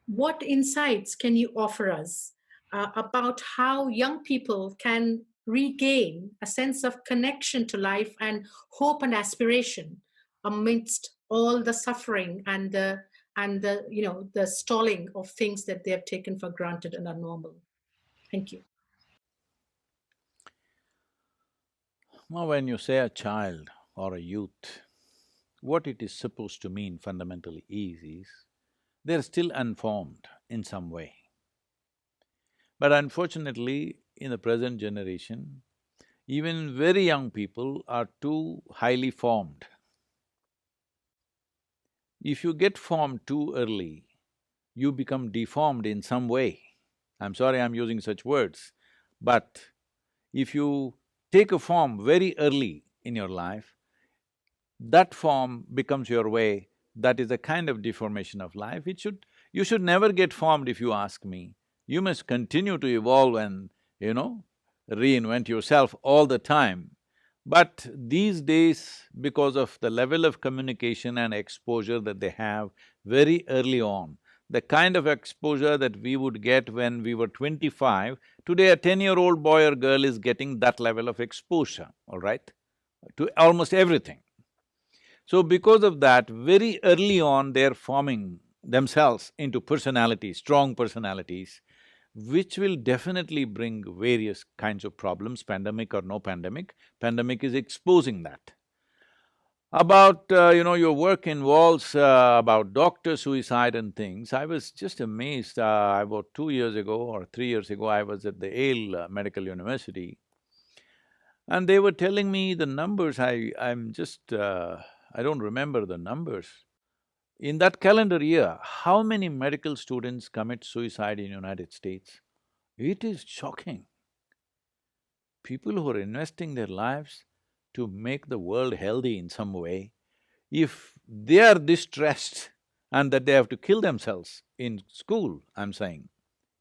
what insights can you offer us about how young people can regain a sense of connection to life and hope and aspiration amidst all the suffering and the stalling of things that they have taken for granted and are normal? Thank you. Now, when you say a child or a youth, what it is supposed to mean fundamentally is they're still unformed in some way. But unfortunately, in the present generation, even very young people are too highly formed. If you get formed too early, you become deformed in some way. I'm sorry I'm using such words, but if you take a form very early in your life, that form becomes your way. That is a kind of deformation of life. You should never get formed, if you ask me. You must continue to evolve and, you know, reinvent yourself all the time. But these days, because of the level of communication and exposure that they have very early on, the kind of exposure that we would get when we were 25, today a 10-year-old boy or girl is getting that level of exposure, all right, to almost everything. So because of that, very early on they're forming themselves into personalities, strong personalities, which will definitely bring various kinds of problems, pandemic or no pandemic. Pandemic is exposing that. About, your work involves about doctor suicide and things. I was just amazed, about 2 years ago or 3 years ago, I was at the Yale Medical University, and they were telling me the numbers. I'm just… I don't remember the numbers. In that calendar year, how many medical students commit suicide in United States? It is shocking. People who are investing their lives to make the world healthy in some way, if they are distressed and that they have to kill themselves in school, I'm saying,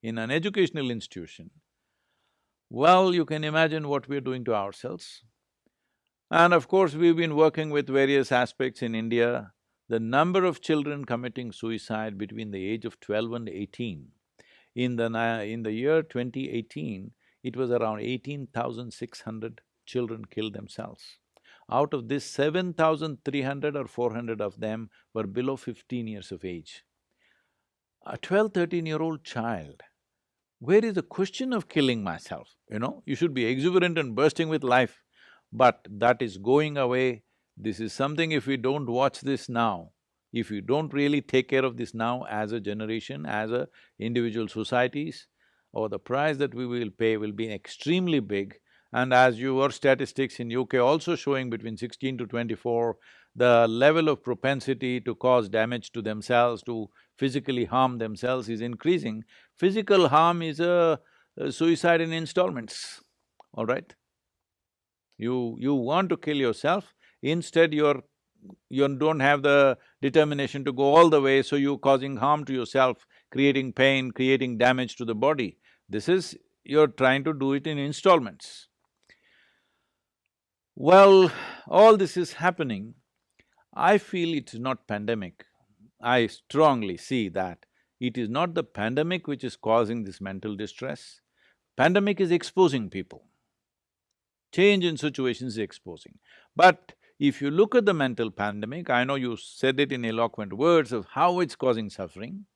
in an educational institution, well, you can imagine what we're doing to ourselves. And of course, we've been working with various aspects in India. The number of children committing suicide between the age of 12 and 18, in the year 2018, it was around 18,600 children killed themselves. Out of this, 7,300 or 400 of them were below 15 years of age. A 12, 13-year-old child, where is the question of killing myself, You should be exuberant and bursting with life. But that is going away. This is something, if we don't watch this now, if we don't really take care of this now as a generation, as a individual societies, or the price that we will pay will be extremely big. And as your statistics in UK also showing between 16 to 24, the level of propensity to cause damage to themselves, to physically harm themselves is increasing. Physical harm is a suicide in installments, all right? You want to kill yourself, instead you don't have the determination to go all the way, so you're causing harm to yourself, creating pain, creating damage to the body. This is… you're trying to do it in installments. Well, all this is happening. I feel it's not pandemic. I strongly see that it is not the pandemic which is causing this mental distress. Pandemic is exposing people. Change in situations is exposing. But if you look at the mental pandemic, I know you said it in eloquent words of how it's causing suffering.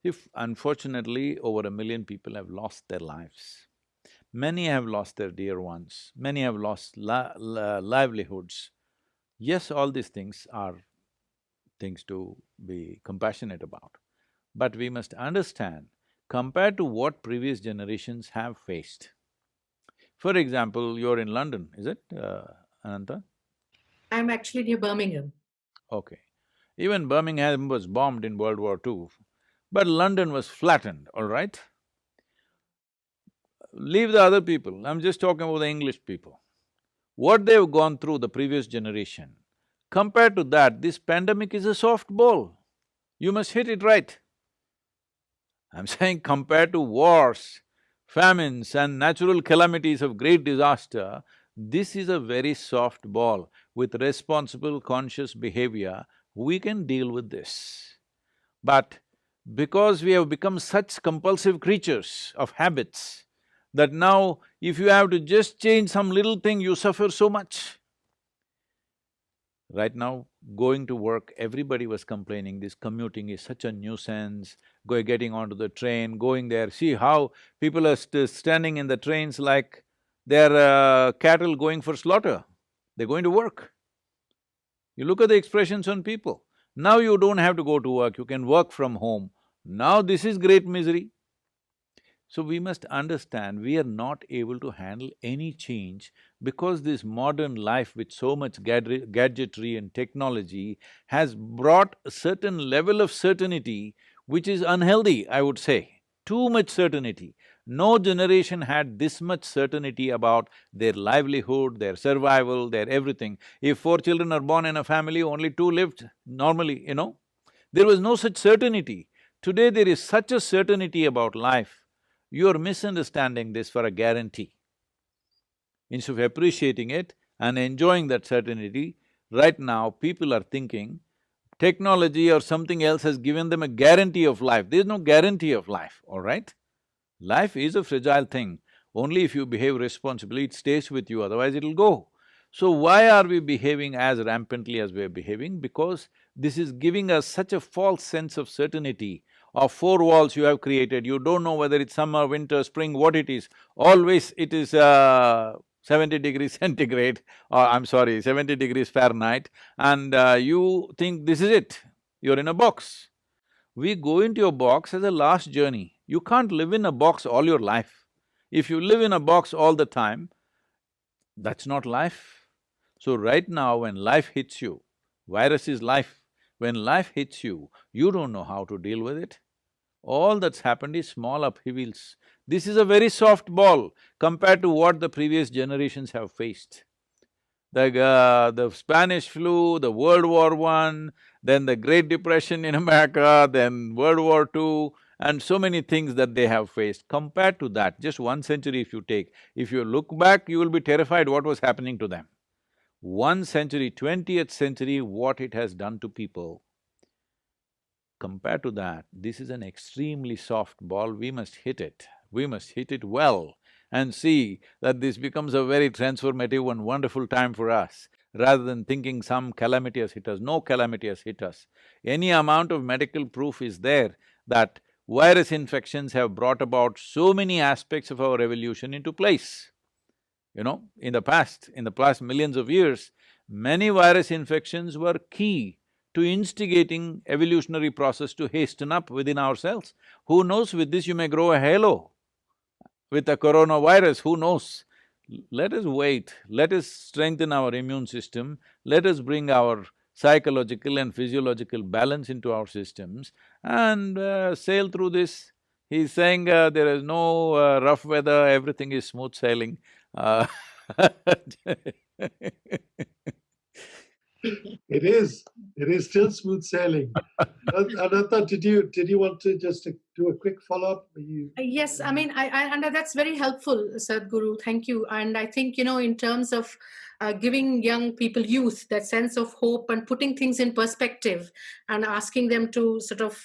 If unfortunately over 1 million people have lost their lives, many have lost their dear ones, many have lost livelihoods. Yes, all these things are things to be compassionate about. But we must understand, compared to what previous generations have faced. For example, you're in London, is it, Ananta? I'm actually near Birmingham. Okay. Even Birmingham was bombed in World War II, but London was flattened, all right? Leave the other people, I'm just talking about the English people. What they've gone through, the previous generation, compared to that, this pandemic is a softball. You must hit it right. I'm saying compared to wars, famines and natural calamities of great disaster, this is a very soft ball. With responsible, conscious behavior, we can deal with this. But because we have become such compulsive creatures of habits, that now if you have to just change some little thing, you suffer so much. Right now, going to work, everybody was complaining, this commuting is such a nuisance, getting onto the train, going there, see how people are standing in the trains like they're cattle going for slaughter. They're going to work. You look at the expressions on people. Now you don't have to go to work, you can work from home. Now this is great misery. So we must understand we are not able to handle any change because this modern life with so much gadgetry and technology has brought a certain level of certainty which is unhealthy, I would say. Too much certainty. No generation had this much certainty about their livelihood, their survival, their everything. If 4 children are born in a family, only 2 lived normally, There was no such certainty. Today there is such a certainty about life. You're misunderstanding this for a guarantee. Instead of appreciating it and enjoying that certainty, right now people are thinking technology or something else has given them a guarantee of life. There's no guarantee of life, all right? Life is a fragile thing. Only if you behave responsibly, it stays with you, otherwise it'll go. So why are we behaving as rampantly as we're behaving? Because this is giving us such a false sense of certainty of 4 walls you have created, you don't know whether it's summer, winter, spring, what it is. Always it is 70 degrees centigrade, or I'm sorry, 70 degrees Fahrenheit, and you think this is it, you're in a box. We go into a box as a last journey. You can't live in a box all your life. If you live in a box all the time, that's not life. So right now when life hits you, virus is life, when life hits you, you don't know how to deal with it. All that's happened is small upheavals. This is a very soft ball compared to what the previous generations have faced. The Spanish flu, the World War I, then the Great Depression in America, then World War II, and so many things that they have faced. Compared to that, just 1 century if you take, if you look back, you will be terrified what was happening to them. 1 century, 20th century, what it has done to people. Compared to that, this is an extremely soft ball, we must hit it. We must hit it well and see that this becomes a very transformative and wonderful time for us, rather than thinking some calamity has hit us. No calamity has hit us. Any amount of medical proof is there that virus infections have brought about so many aspects of our evolution into place. In the past millions of years, many virus infections were key to instigating evolutionary process to hasten up within ourselves. Who knows, with this you may grow a halo. With the coronavirus, who knows? Let us wait, let us strengthen our immune system, let us bring our psychological and physiological balance into our systems and sail through this. He's saying there is no rough weather, everything is smooth sailing. It is still smooth sailing. Ananta, did you want to just do a quick follow-up? Yes, I mean, and that's very helpful, Sadhguru, thank you. And I think, in terms of giving young people, youth, that sense of hope and putting things in perspective and asking them to sort of,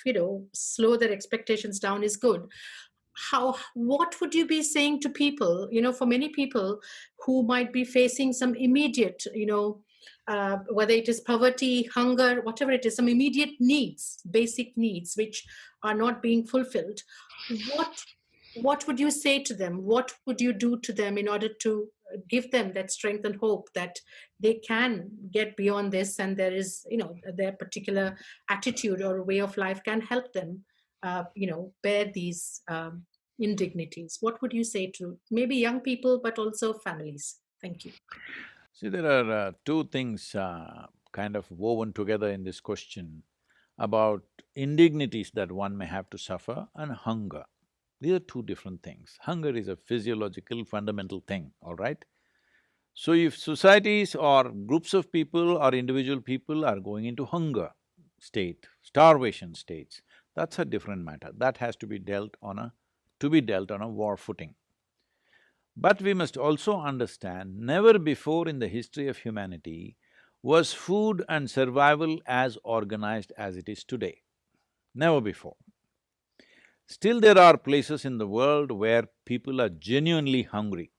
slow their expectations down is good. What would you be saying to people, for many people who might be facing some immediate, whether it is poverty, hunger, whatever it is, some immediate needs, basic needs, which are not being fulfilled, what would you say to them? What would you do to them in order to give them that strength and hope that they can get beyond this, and there is, their particular attitude or way of life can help them, bear these indignities? What would you say to maybe young people, but also families? Thank you. See, there are two things kind of woven together in this question about indignities that one may have to suffer and hunger. These are two different things. Hunger is a physiological, fundamental thing, all right? So if societies or groups of people or individual people are going into hunger state, starvation states, that's a different matter. That has to be dealt on a war footing. But we must also understand, never before in the history of humanity was food and survival as organized as it is today. Never before. Still there are places in the world where people are genuinely hungry.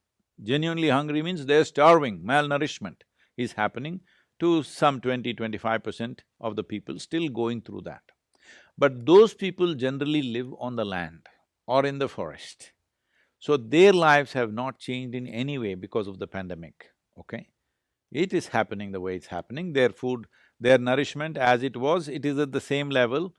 Genuinely hungry means they're starving, malnourishment is happening. to some 20–25% of the people still going through that. But those people generally live on the land or in the forest. So their lives have not changed in any way because of the pandemic, okay? It is happening the way it's happening, their food, their nourishment as it was, it is at the same level.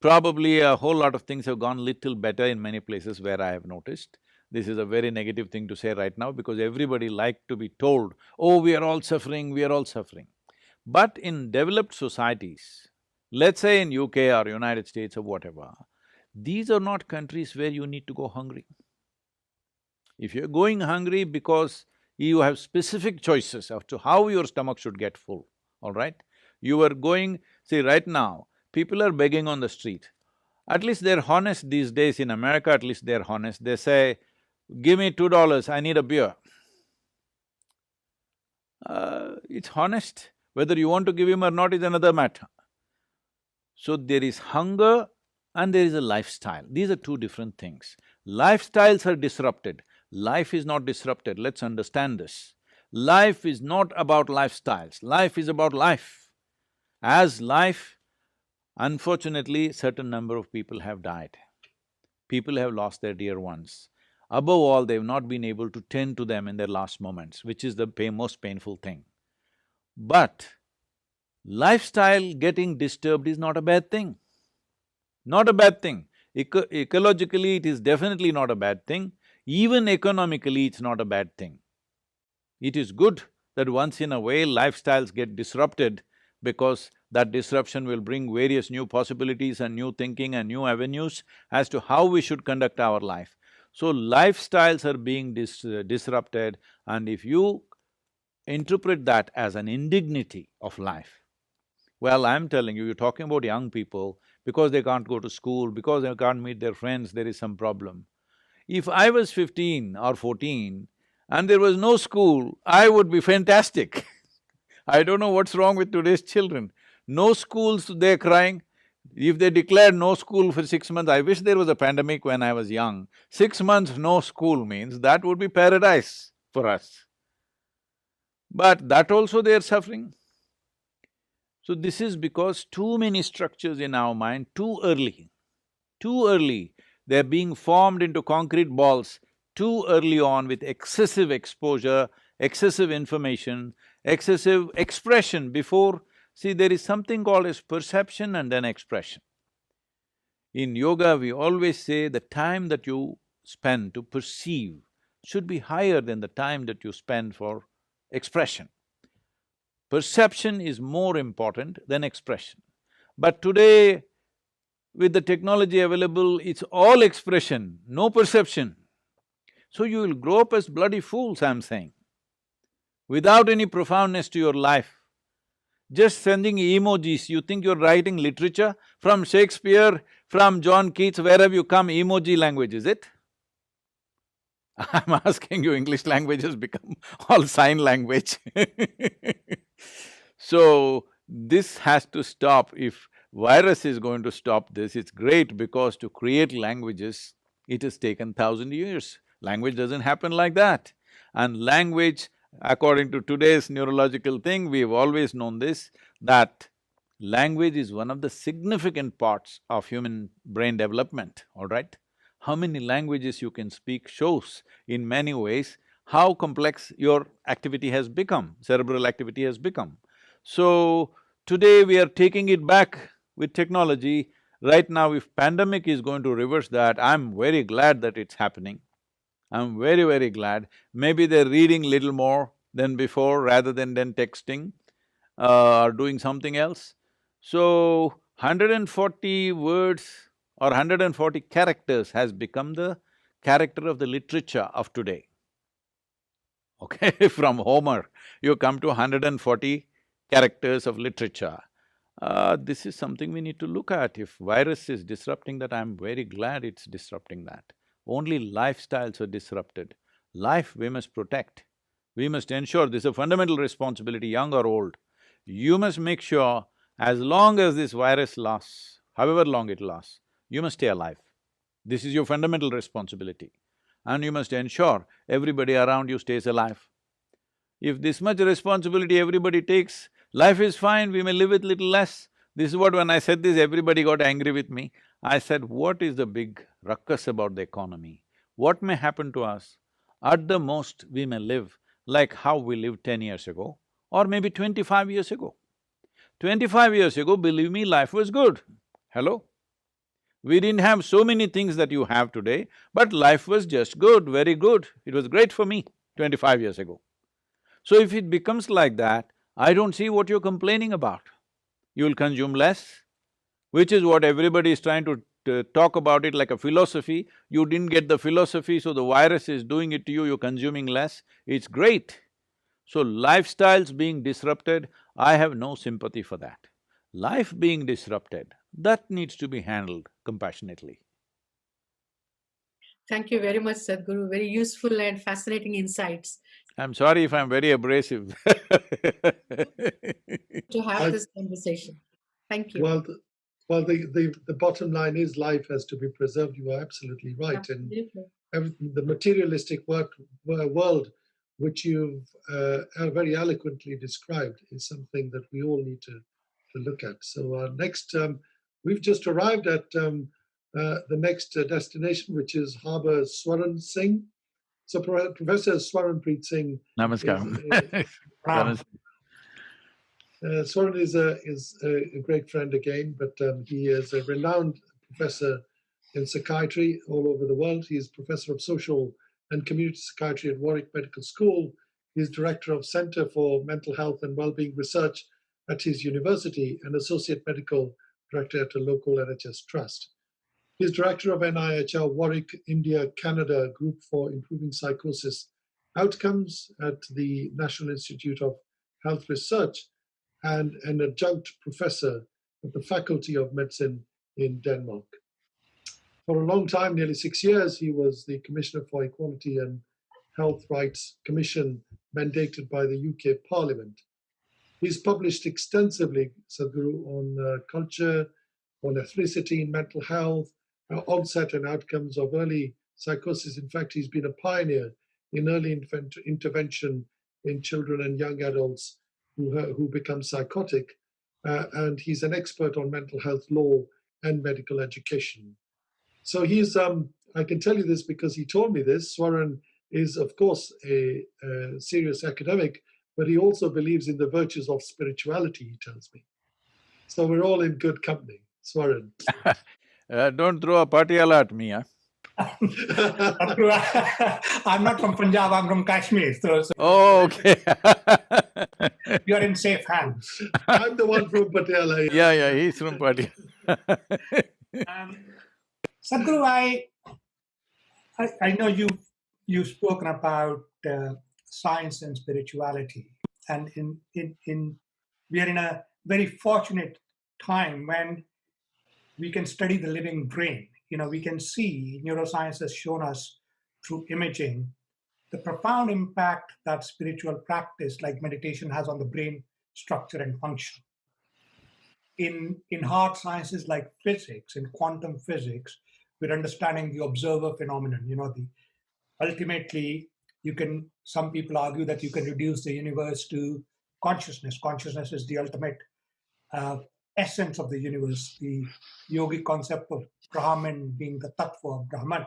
Probably a whole lot of things have gone little better in many places where I have noticed. This is a very negative thing to say right now because everybody like to be told, oh, we are all suffering, we are all suffering. But in developed societies, let's say in UK or United States or whatever, these are not countries where you need to go hungry. If you're going hungry because you have specific choices as to how your stomach should get full, all right? You are going… see, right now, people are begging on the street. At least they're honest these days in America, at least they're honest. They say, give me $2, I need a beer. It's honest. Whether you want to give him or not is another matter. So there is hunger and there is a lifestyle. These are two different things. Lifestyles are disrupted. Life is not disrupted, let's understand this. Life is not about lifestyles, life is about life. As life, unfortunately, certain number of people have died. People have lost their dear ones. Above all, they've not been able to tend to them in their last moments, which is the most painful thing. But lifestyle getting disturbed is not a bad thing. Not a bad thing. Ecologically, it is definitely not a bad thing. Even economically, it's not a bad thing. It is good that once in a way lifestyles get disrupted because that disruption will bring various new possibilities and new thinking and new avenues as to how we should conduct our life. So lifestyles are being disrupted, and if you interpret that as an indignity of life, well, I'm telling you, you're talking about young people, because they can't go to school, because they can't meet their friends, there is some problem. If I was 15 or 14 and there was no school, I would be fantastic. I don't know what's wrong with today's children. No schools, they're crying. If they declared no school for 6 months, I wish there was a pandemic when I was young. 6 months no school means that would be paradise for us. But that also they're suffering. So this is because too many structures in our mind too early. They're being formed into concrete balls too early on with excessive exposure, excessive information, excessive expression before… see, there is something called as perception and then expression. In yoga, we always say the time that you spend to perceive should be higher than the time that you spend for expression. Perception is more important than expression. But today, with the technology available, it's all expression, no perception. So you will grow up as bloody fools, I'm saying, without any profoundness to your life. Just sending emojis, you think you're writing literature? From Shakespeare, from John Keats, where have you come? Emoji language, is it? I'm asking you, English language has become all sign language. So, this has to stop. If virus is going to stop this, it's great because to create languages, it has taken 1,000 years. Language doesn't happen like that. And language, according to today's neurological thing, we've always known this, that language is one of the significant parts of human brain development, all right? How many languages you can speak shows in many ways how complex your activity has become, cerebral activity has become. So, today we are taking it back with technology. Right now, if pandemic is going to reverse that, I'm very glad that it's happening. I'm very glad. Maybe they're reading little more than before rather than texting or doing something else. So, 140 words or 140 characters has become the character of the literature of today. Okay, from Homer, you come to 140 characters of literature. This is something we need to look at. If virus is disrupting that, I'm very glad it's disrupting that. Only lifestyles are disrupted. Life we must protect. We must ensure this is a fundamental responsibility, young or old. You must make sure as long as this virus lasts, however long it lasts, you must stay alive. This is your fundamental responsibility. And you must ensure everybody around you stays alive. If this much responsibility everybody takes, Life is fine, we may live with little less. This is what, when I said this, everybody got angry with me. I said, what is the big ruckus about the economy? What may happen to us? At the most, we may live like how we lived 10 years ago, or maybe 25 years ago. 25 years ago, believe me, life was good. Hello? We didn't have so many things that you have today, but life was just good, very good. It was great for me 25 years ago. So if it becomes like that, I don't see what you're complaining about. You'll consume less, which is what everybody is trying to talk about it like a philosophy. You didn't get the philosophy, so the virus is doing it to you, you're consuming less. It's great. So lifestyles being disrupted, I have no sympathy for that. Life being disrupted, that needs to be handled compassionately. Thank you very much, Sadhguru. Very useful and fascinating insights. I'm sorry if I'm very abrasive To have this conversation. Thank you. The bottom line is life has to be preserved. You are absolutely right. Absolutely. And the materialistic world which you've very eloquently described is something that we all need to look at. So our next, we've just arrived at the next destination, which is Harbour Swaran Singh. So Professor Swaranpreet Singh. Namaskaram. Swaran is a great friend again, but he is a renowned professor in psychiatry all over the world. He is professor of social and community psychiatry at Warwick Medical School. He is director of Centre for Mental Health and Wellbeing Research at his university and associate medical director at a local NHS trust. He is director of NIHR Warwick, India, Canada Group for Improving Psychosis Outcomes at the National Institute of Health Research, and an adjunct professor at the Faculty of Medicine in Denmark. For a long time, nearly 6 years, he was the Commissioner for Equality and Health Rights Commission mandated by the UK Parliament. He's published extensively, Sadhguru, on culture, on ethnicity, mental health, onset and outcomes of early psychosis. In fact, he's been a pioneer in early intervention in children and young adults who become psychotic, and he's an expert on mental health law and medical education. So he's, I can tell you this because he told me this. Swaran is, of course, a serious academic, but he also believes in the virtues of spirituality, he tells me. So we're all in good company. Swaran. Don't throw a patiala at me, huh? I'm not from Punjab, I'm from Kashmir. So Oh, okay. you're in safe hands. I'm the one from Patiala. Yeah, he's from Patiala. Sadhguru, I know you've spoken about science and spirituality, and we are in a very fortunate time when we can study the living brain. You know, we can see, neuroscience has shown us through imaging the profound impact that spiritual practice like meditation has on the brain structure and function. In hard sciences like physics, in quantum physics, we're understanding the observer phenomenon. You know, ultimately, some people argue that you can reduce the universe to consciousness. Consciousness is the ultimate essence of the universe, the yogi concept of Brahman being the tattva of Brahman.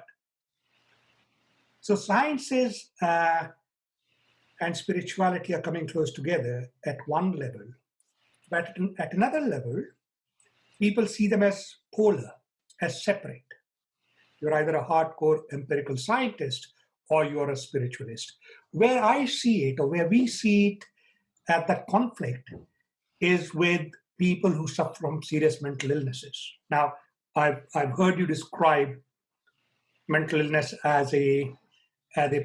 So sciences and spirituality are coming close together at one level, but at another level, people see them as polar, as separate. You're either a hardcore empirical scientist or you're a spiritualist. Where I see it, or where we see it at that conflict, is with people who suffer from serious mental illnesses. Now, I've heard you describe mental illness as a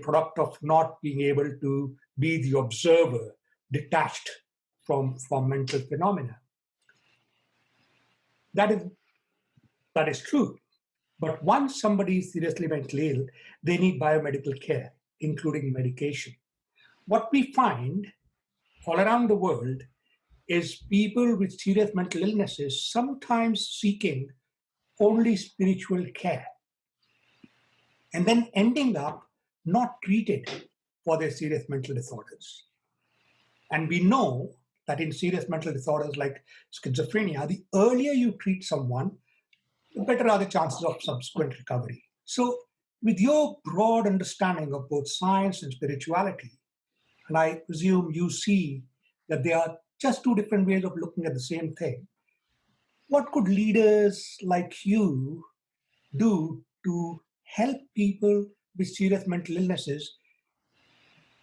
product of not being able to be the observer, detached from mental phenomena. That is true. But once somebody is seriously mentally ill, they need biomedical care, including medication. What we find all around the world is people with serious mental illnesses sometimes seeking only spiritual care, and then ending up not treated for their serious mental disorders. And we know that in serious mental disorders like schizophrenia, the earlier you treat someone, the better are the chances of subsequent recovery. So, with your broad understanding of both science and spirituality, and I presume you see that they are just two different ways of looking at the same thing, what could leaders like you do to help people with serious mental illnesses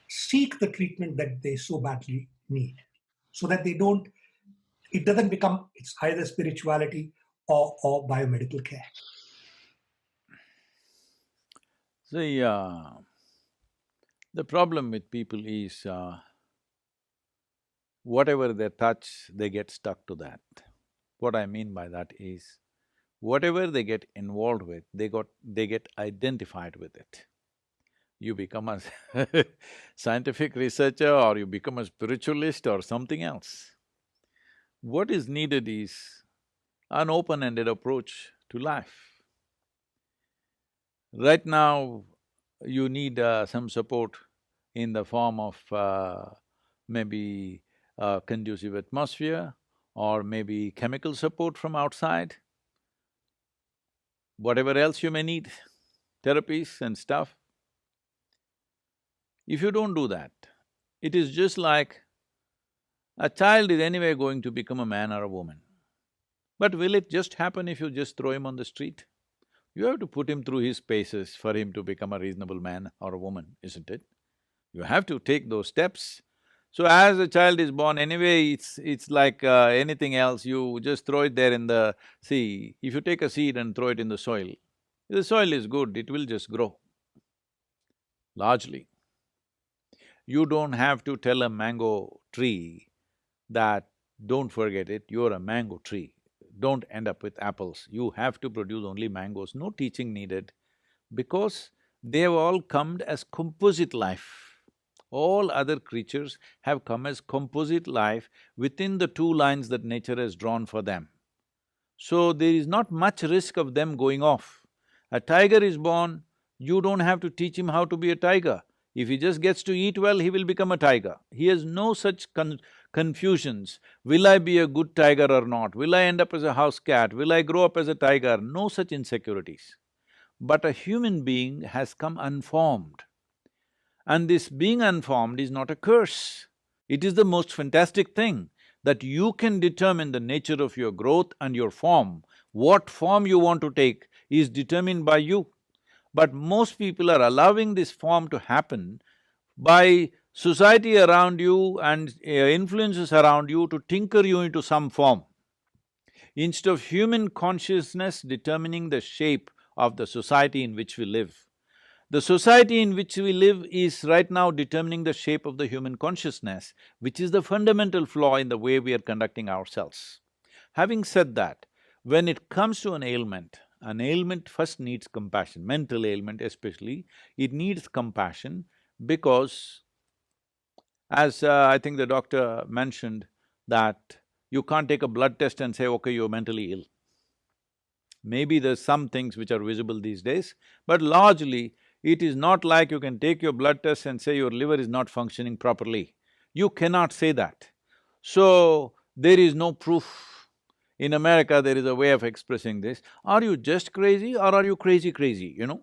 seek the treatment that they so badly need, so that it doesn't become, it's either spirituality or biomedical care? See, the problem with people is whatever they touch, they get stuck to that. What I mean by that is, whatever they get involved with, they get identified with it. You become a scientific researcher or you become a spiritualist or something else. What is needed is an open-ended approach to life. Right now, you need some support in the form of maybe a conducive atmosphere or maybe chemical support from outside, whatever else you may need, therapies and stuff. If you don't do that, it is just like a child is anyway going to become a man or a woman. But will it just happen if you just throw him on the street? You have to put him through his paces for him to become a reasonable man or a woman, isn't it? You have to take those steps. So as a child is born, anyway, it's like anything else, you just throw it there in the… See, if you take a seed and throw it in the soil is good, it will just grow, largely. You don't have to tell a mango tree that, don't forget it, you're a mango tree, don't end up with apples, you have to produce only mangoes, no teaching needed, because they've all come as composite life. All other creatures have come as composite life within the two lines that nature has drawn for them. So there is not much risk of them going off. A tiger is born, you don't have to teach him how to be a tiger. If he just gets to eat well, he will become a tiger. He has no such confusions. Will I be a good tiger or not? Will I end up as a house cat? Will I grow up as a tiger? No such insecurities. But a human being has come unformed. And this being unformed is not a curse. It is the most fantastic thing, that you can determine the nature of your growth and your form. What form you want to take is determined by you. But most people are allowing this form to happen by society around you and influences around you to tinker you into some form, instead of human consciousness determining the shape of the society in which we live. The society in which we live is right now determining the shape of the human consciousness, which is the fundamental flaw in the way we are conducting ourselves. Having said that, when it comes to an ailment first needs compassion, mental ailment especially, it needs compassion because, as I think the doctor mentioned, that you can't take a blood test and say, okay, you're mentally ill. Maybe there's some things which are visible these days, but largely it is not like you can take your blood test and say your liver is not functioning properly. You cannot say that. So, there is no proof. In America, there is a way of expressing this, are you just crazy or are you crazy, you know?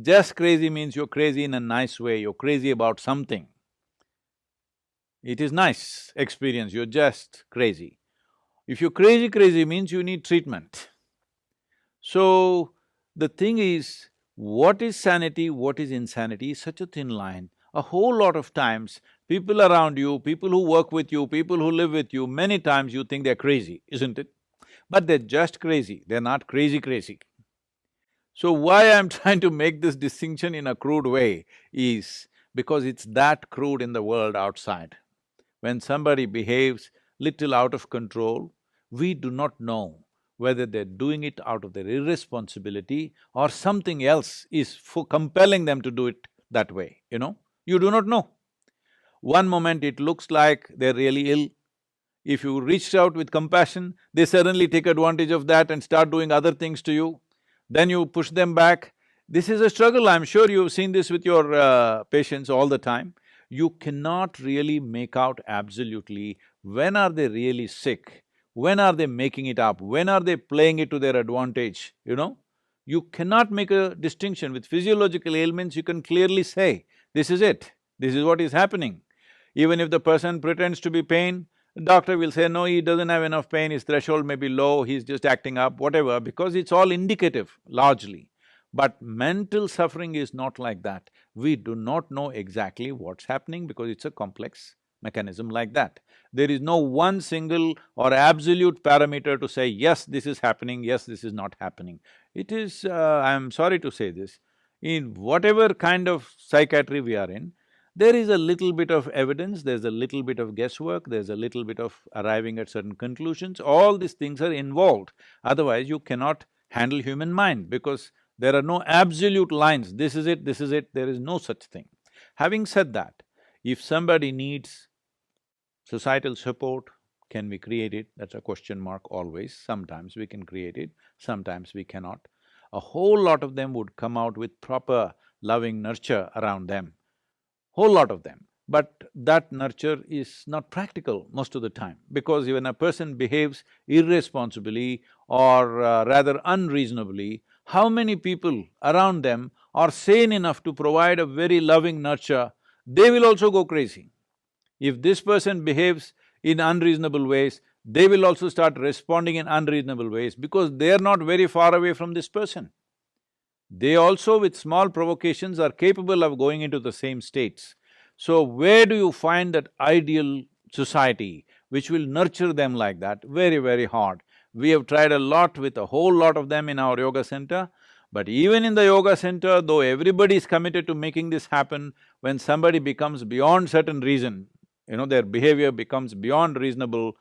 Just crazy means you're crazy in a nice way, you're crazy about something. It is nice experience, you're just crazy. If you're crazy means you need treatment. So, the thing is, what is sanity, what is insanity is such a thin line. A whole lot of times, people around you, people who work with you, people who live with you, many times you think they're crazy, isn't it? But they're just crazy, they're not crazy. So why I'm trying to make this distinction in a crude way is because it's that crude in the world outside. When somebody behaves little out of control, we do not know whether they're doing it out of their irresponsibility or something else is compelling them to do it that way, you know? You do not know. One moment it looks like they're really ill. If you reached out with compassion, they suddenly take advantage of that and start doing other things to you. Then you push them back. This is a struggle, I'm sure you've seen this with your patients all the time. you cannot really make out absolutely when are they really sick, when are they making it up, when are they playing it to their advantage, you know? You cannot make a distinction. With physiological ailments, you can clearly say, this is it, this is what is happening. Even if the person pretends to be pain, doctor will say, no, he doesn't have enough pain, his threshold may be low, he's just acting up, whatever, because it's all indicative, largely. But mental suffering is not like that. We do not know exactly what's happening because it's a complex mechanism like that. There is no one single or absolute parameter to say, yes, this is happening, yes, this is not happening. It is, I'm sorry to say this, in whatever kind of psychiatry we are in, there is a little bit of evidence, there's a little bit of guesswork, there's a little bit of arriving at certain conclusions, all these things are involved. Otherwise, you cannot handle human mind because there are no absolute lines, this is it, there is no such thing. Having said that, if somebody needs societal support, can we create it? That's a question mark always. Sometimes we can create it, sometimes we cannot. A whole lot of them would come out with proper loving nurture around them, whole lot of them. But that nurture is not practical most of the time, because when a person behaves irresponsibly or rather unreasonably, how many people around them are sane enough to provide a very loving nurture? They will also go crazy. If this person behaves in unreasonable ways, they will also start responding in unreasonable ways because they are not very far away from this person. They also, with small provocations, are capable of going into the same states. So where do you find that ideal society which will nurture them like that? Very, very hard. We have tried a lot with a whole lot of them in our yoga center, but even in the yoga center, though everybody is committed to making this happen, when somebody becomes beyond certain reason, their behavior becomes beyond reasonable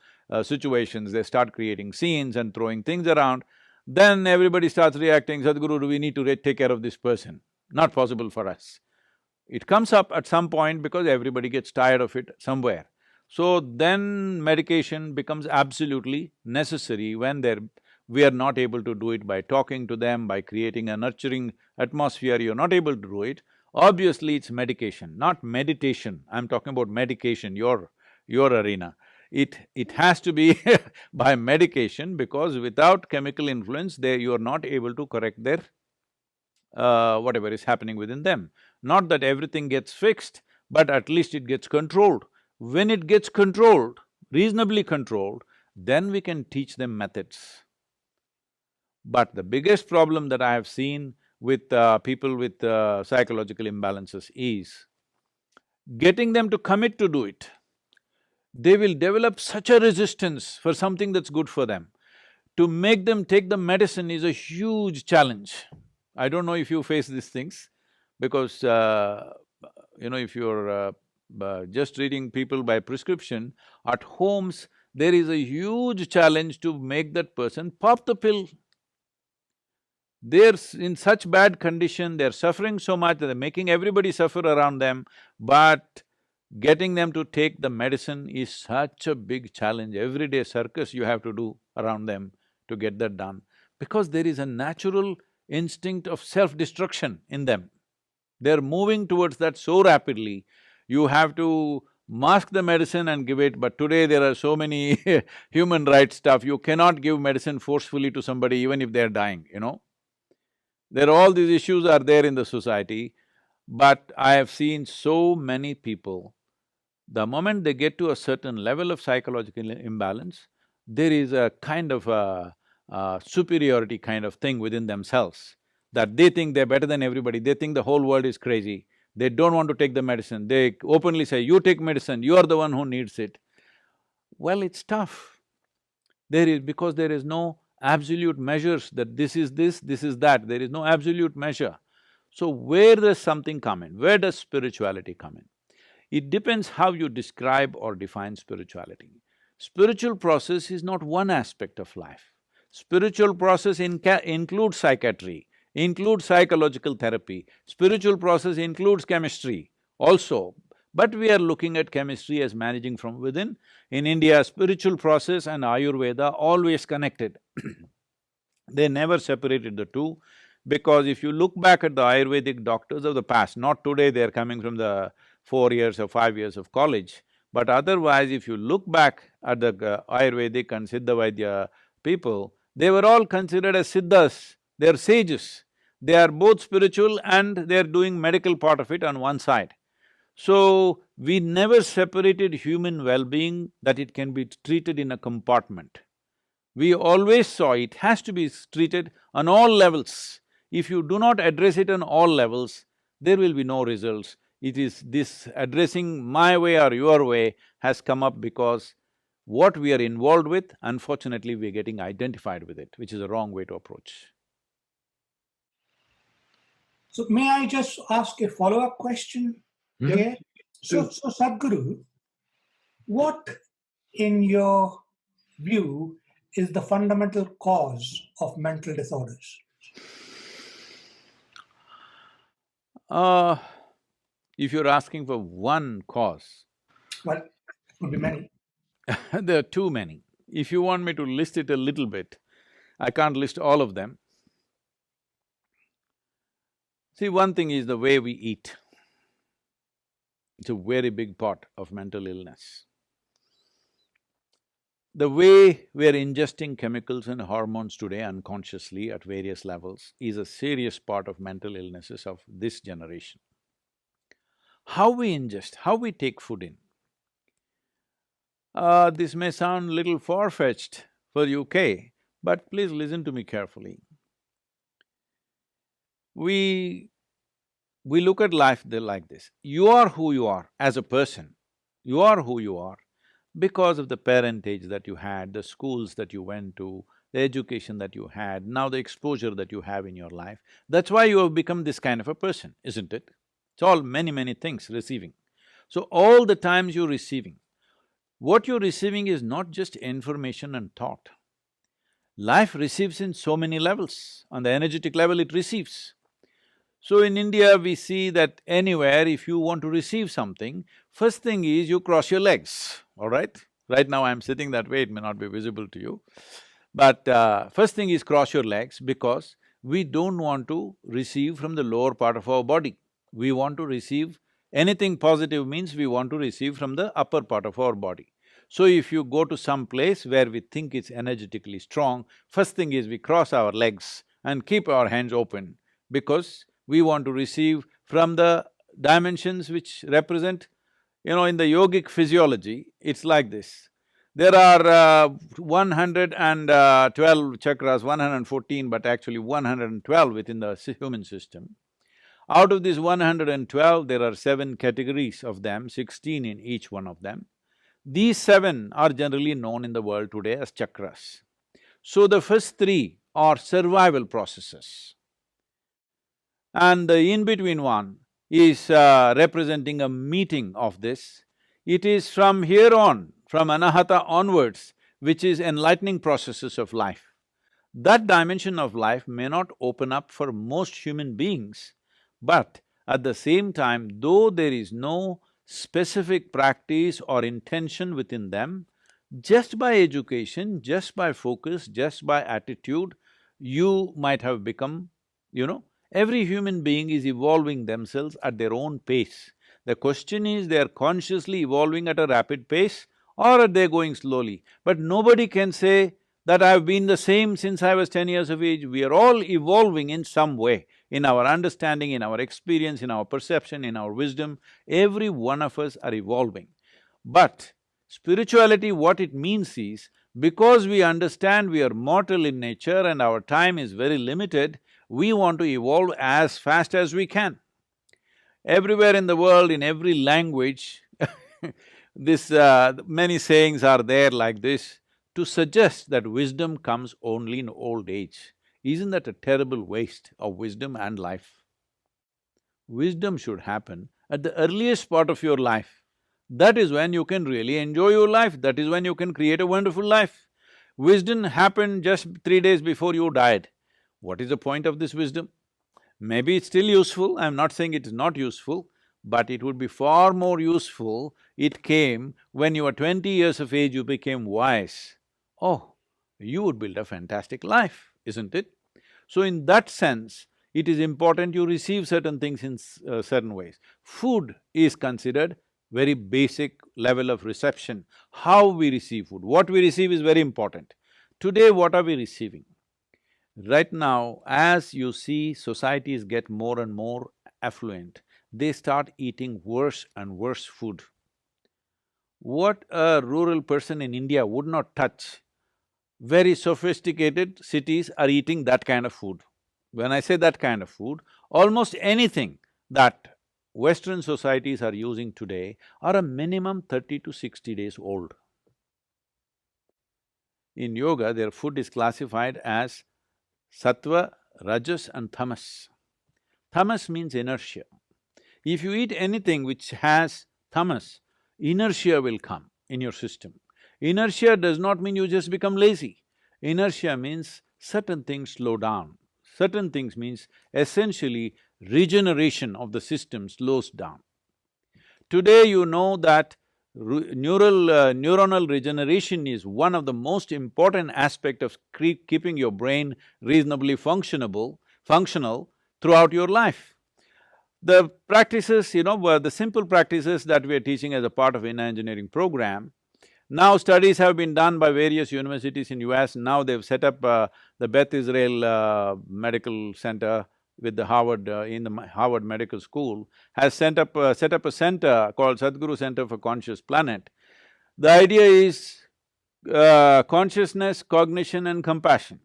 situations, they start creating scenes and throwing things around, then everybody starts reacting, Sadhguru, do we need to take care of this person? Not possible for us. It comes up at some point because everybody gets tired of it somewhere. So then medication becomes absolutely necessary when we are not able to do it by talking to them, by creating a nurturing atmosphere, you're not able to do it. Obviously, it's medication, not meditation. I'm talking about medication, your arena. It has to be by medication, because without chemical influence, you are not able to correct their whatever is happening within them. Not that everything gets fixed, but at least it gets controlled. When it gets controlled, reasonably controlled, then we can teach them methods. But the biggest problem that I have seen with people with psychological imbalances is getting them to commit to do it. They will develop such a resistance for something that's good for them. To make them take the medicine is a huge challenge. I don't know if you face these things, because if you're just treating people by prescription, at homes there is a huge challenge to make that person pop the pill. They're in such bad condition, they're suffering so much that they're making everybody suffer around them, but getting them to take the medicine is such a big challenge. Everyday circus you have to do around them to get that done, because there is a natural instinct of self-destruction in them. They're moving towards that so rapidly, you have to mask the medicine and give it, but today there are so many human rights stuff, you cannot give medicine forcefully to somebody even if they're dying, There are all these issues are there in the society, but I have seen so many people, the moment they get to a certain level of psychological imbalance, there is a kind of a superiority kind of thing within themselves, that they think they're better than everybody, they think the whole world is crazy, they don't want to take the medicine, they openly say, you take medicine, you are the one who needs it. Well, it's tough. Because there is no absolute measures that this is that, there is no absolute measure. So where does something come in? Where does spirituality come in? It depends how you describe or define spirituality. Spiritual process is not one aspect of life. Spiritual process includes psychiatry, includes psychological therapy. Spiritual process includes chemistry also, but we are looking at chemistry as managing from within. In India, spiritual process and Ayurveda always connected. They never separated the two, because if you look back at the Ayurvedic doctors of the past, not today, they're coming from the 4 years or 5 years of college. But otherwise, if you look back at the Ayurvedic and Siddha Vaidya people, they were all considered as Siddhas, they're sages. They are both spiritual and they're doing medical part of it on one side. So, we never separated human well-being that it can be treated in a compartment. We always saw it has to be treated on all levels. If you do not address it on all levels, there will be no results. It is this addressing my way or your way has come up because what we are involved with, unfortunately, we're getting identified with it, which is a wrong way to approach. So may I just ask a follow-up question here? So Sadhguru, what in your view is the fundamental cause of mental disorders? If you're asking for one cause, Well, it could be many. there are too many. If you want me to list it a little bit, I can't list all of them. See, one thing is the way we eat. It's a very big part of mental illness. The way we're ingesting chemicals and hormones today unconsciously at various levels is a serious part of mental illnesses of this generation. How we ingest, how we take food in. This may sound little far-fetched for UK, but please listen to me carefully. We look at life like this. You are who you are as a person. You are who you are because of the parentage that you had, the schools that you went to, the education that you had, now the exposure that you have in your life. That's why you have become this kind of a person, isn't it? It's all many things receiving. So all the times you're receiving, what you're receiving is not just information and thought. Life receives in so many levels. On the energetic level, it receives. So in India, we see that anywhere if you want to receive something, first thing is you cross your legs, all right? Right now I'm sitting that way, it may not be visible to you. But first thing is cross your legs because we don't want to receive from the lower part of our body. We want to receive… anything positive means we want to receive from the upper part of our body. So if you go to some place where we think it's energetically strong, first thing is we cross our legs and keep our hands open because we want to receive from the dimensions which represent, in the yogic physiology, it's like this. There are 112 chakras, 114, but actually 112 within the human system. Out of these 112, there are 7 categories of them, 16 in each one of them. These 7 are generally known in the world today as chakras. So the first 3 are survival processes. And the in-between one is representing a meeting of this. It is from here on, from anahata onwards, which is enlightening processes of life. That dimension of life may not open up for most human beings, but at the same time, though there is no specific practice or intention within them, just by education, just by focus, just by attitude, you might have become, every human being is evolving themselves at their own pace. The question is, they are consciously evolving at a rapid pace or are they going slowly? But nobody can say that I've been the same since I was 10 years of age. We are all evolving in some way, in our understanding, in our experience, in our perception, in our wisdom. Every one of us are evolving. But spirituality, what it means is, because we understand we are mortal in nature and our time is very limited, we want to evolve as fast as we can. Everywhere in the world, in every language, many sayings are there like this, to suggest that wisdom comes only in old age. Isn't that a terrible waste of wisdom and life? Wisdom should happen at the earliest part of your life. That is when you can really enjoy your life, that is when you can create a wonderful life. Wisdom happened just 3 days before you died. What is the point of this wisdom? Maybe it's still useful, I'm not saying it is not useful, but it would be far more useful, it came when you were 20 years of age, you became wise. Oh, you would build a fantastic life, isn't it? So in that sense, It is important you receive certain things in certain ways. Food is considered very basic level of reception. How we receive food, what we receive is very important. Today, what are we receiving? Right now, as you see societies get more and more affluent, they start eating worse and worse food. What a rural person in India would not touch, very sophisticated cities are eating that kind of food. When I say that kind of food, almost anything that Western societies are using today are a minimum 30 to 60 days old. In yoga, their food is classified as sattva, rajas and tamas. Tamas means inertia. If you eat anything which has tamas, inertia will come in your system. Inertia does not mean you just become lazy. Inertia means certain things slow down. Certain things means essentially regeneration of the system slows down. Today you know that neuronal regeneration is one of the most important aspect of keeping your brain reasonably functional throughout your life. The practices, the simple practices that we are teaching as a part of inner engineering program, now studies have been done by various universities in US. Now they've set up the Beth Israel Medical Center with the Harvard, in the Harvard Medical School, has set up a center called Sadhguru Center for Conscious Planet. The idea is consciousness, cognition and compassion.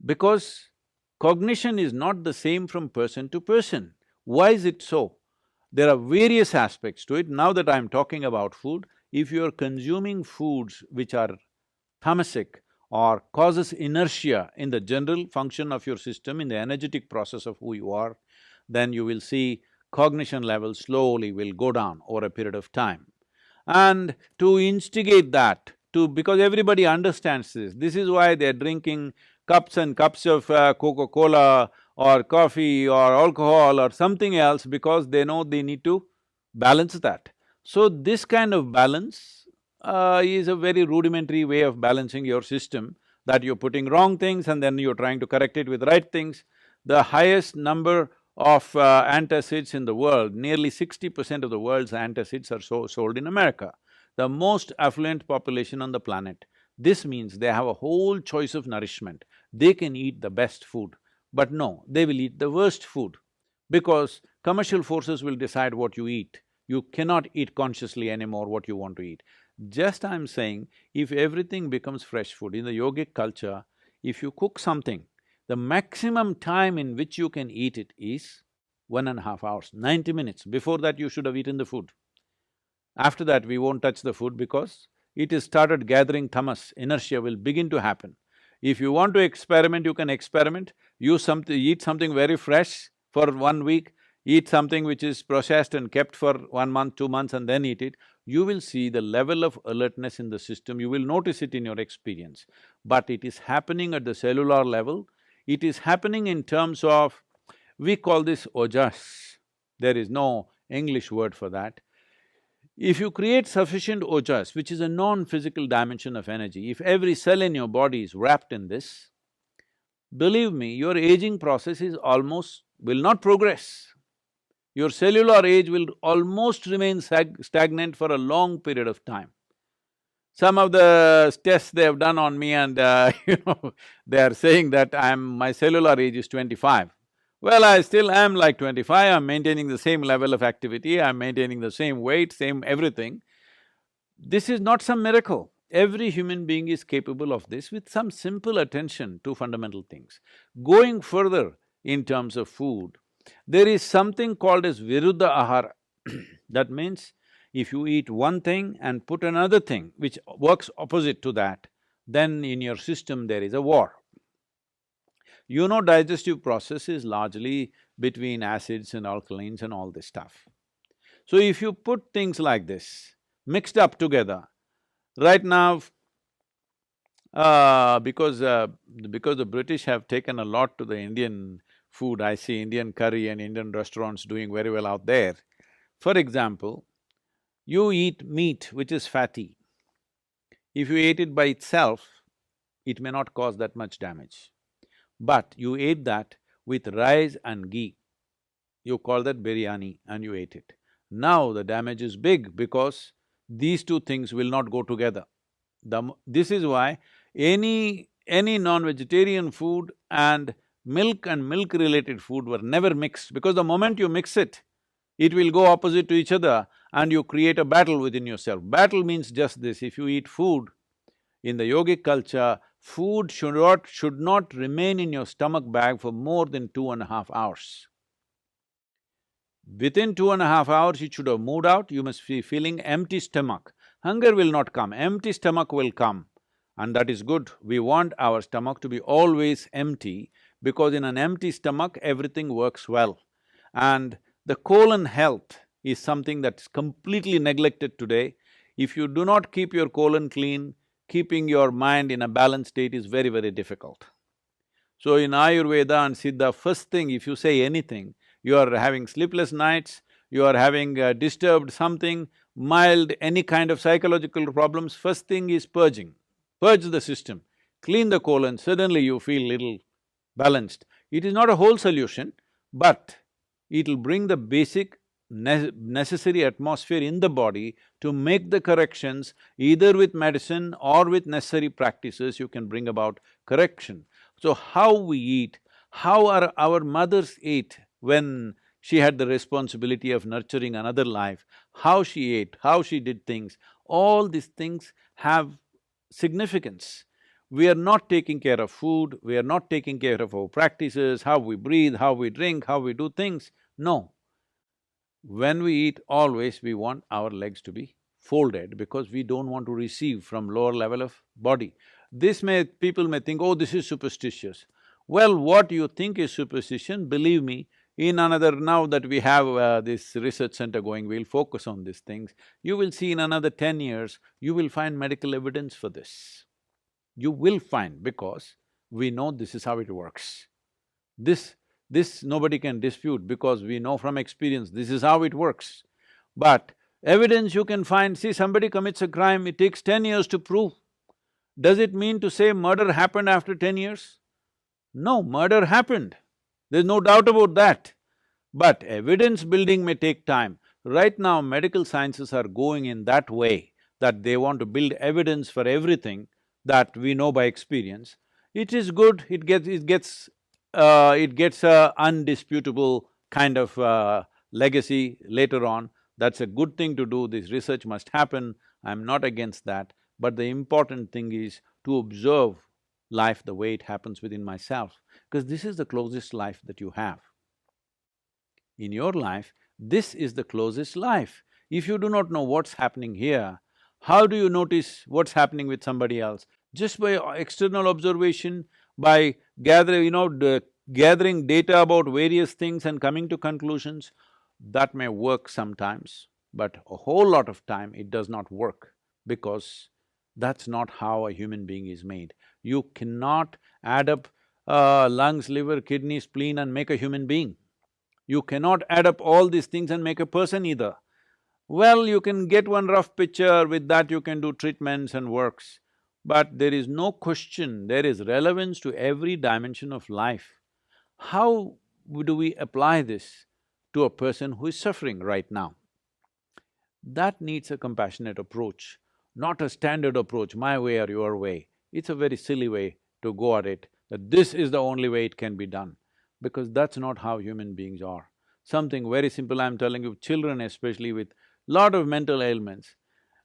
Because cognition is not the same from person to person. Why is it so? There are various aspects to it. Now that I'm talking about food, if you're consuming foods which are tamasic or causes inertia in the general function of your system, in the energetic process of who you are, then you will see cognition levels slowly will go down over a period of time. And to instigate that, because everybody understands this is why they're drinking cups and cups of Coca-Cola or coffee or alcohol or something else, because they know they need to balance that. So this kind of balance is a very rudimentary way of balancing your system, that you're putting wrong things and then you're trying to correct it with right things. The highest number of antacids in the world, nearly 60% of the world's antacids are sold in America, the most affluent population on the planet. This means they have a whole choice of nourishment. They can eat the best food, but no, they will eat the worst food, because commercial forces will decide what you eat. You cannot eat consciously anymore what you want to eat. Just I'm saying, if everything becomes fresh food, in the yogic culture, if you cook something, the maximum time in which you can eat it is 1.5 hours, 90 minutes. Before that, you should have eaten the food. After that, we won't touch the food because it has started gathering tamas, inertia will begin to happen. If you want to experiment, you can experiment, eat something very fresh for 1 week, eat something which is processed and kept for 1 month, 2 months and then eat it, you will see the level of alertness in the system, you will notice it in your experience. But it is happening at the cellular level, it is happening in terms of… we call this ojas, there is no English word for that. If you create sufficient ojas, which is a non-physical dimension of energy, if every cell in your body is wrapped in this, believe me, your aging process is will not progress. Your cellular age will almost remain stagnant for a long period of time. Some of the tests they have done on me and they are saying that my cellular age is 25. Well, I still am like 25, I'm maintaining the same level of activity, I'm maintaining the same weight, same everything. This is not some miracle. Every human being is capable of this with some simple attention to fundamental things. Going further in terms of food, there is something called as viruddha ahara. That means, if you eat one thing and put another thing which works opposite to that, then in your system there is a war. Digestive process is largely between acids and alkalines and all this stuff. So if you put things like this, mixed up together, right now, because the British have taken a lot to the Indian food, I see Indian curry and Indian restaurants doing very well out there. For example, you eat meat which is fatty. If you ate it by itself, it may not cause that much damage. but you ate that with rice and ghee. You call that biryani and you ate it. Now the damage is big because these two things will not go together. This is why any non-vegetarian food and milk-related food were never mixed, because the moment you mix it, it will go opposite to each other and you create a battle within yourself. Battle means just this: if you eat food, in the yogic culture, food should not remain in your stomach bag for more than 2.5 hours. Within 2.5 hours, it should have moved out, you must be feeling empty stomach. Hunger will not come, empty stomach will come. And that is good. We want our stomach to be always empty, because in an empty stomach, everything works well. And the colon health is something that's completely neglected today. If you do not keep your colon clean, keeping your mind in a balanced state is very, very difficult. So in Ayurveda and Siddha, first thing if you say anything, you are having sleepless nights, you are having disturbed something, mild, any kind of psychological problems, first thing is purging. Purge the system, clean the colon, suddenly you feel little balanced. It is not a whole solution, but it'll bring the basic necessary atmosphere in the body to make the corrections. Either with medicine or with necessary practices, you can bring about correction. So how we eat, how our mothers ate when she had the responsibility of nurturing another life, how she ate, how she did things, all these things have significance. We are not taking care of food, we are not taking care of our practices, how we breathe, how we drink, how we do things. No. When we eat, always we want our legs to be folded, because we don't want to receive from lower level of body. People may think, oh, this is superstitious. Well, what you think is superstition, believe me, now that we have this research center going, we'll focus on these things. You will see in another 10 years, you will find medical evidence for this. You will find, because we know this is how it works. This nobody can dispute, because we know from experience this is how it works. But evidence you can find, see, somebody commits a crime, it takes 10 years to prove. Does it mean to say murder happened after 10 years? No, murder happened. There's no doubt about that. But evidence building may take time. Right now, medical sciences are going in that way, that they want to build evidence for everything that we know by experience. It is good, it gets a undisputable kind of legacy later on. That's a good thing to do, this research must happen, I'm not against that. But the important thing is to observe life the way it happens within myself, because this is the closest life that you have. In your life, this is the closest life. If you do not know what's happening here, how do you notice what's happening with somebody else? Just by external observation, by gathering data about various things and coming to conclusions. That may work sometimes, but a whole lot of time it does not work, because that's not how a human being is made. You cannot add up lungs, liver, kidney, spleen and make a human being. You cannot add up all these things and make a person either. Well, you can get one rough picture, with that you can do treatments and works. But there is no question, there is relevance to every dimension of life. How do we apply this to a person who is suffering right now? That needs a compassionate approach, not a standard approach, my way or your way. It's a very silly way to go at it, that this is the only way it can be done, because that's not how human beings are. Something very simple, I'm telling you, children especially with lot of mental ailments,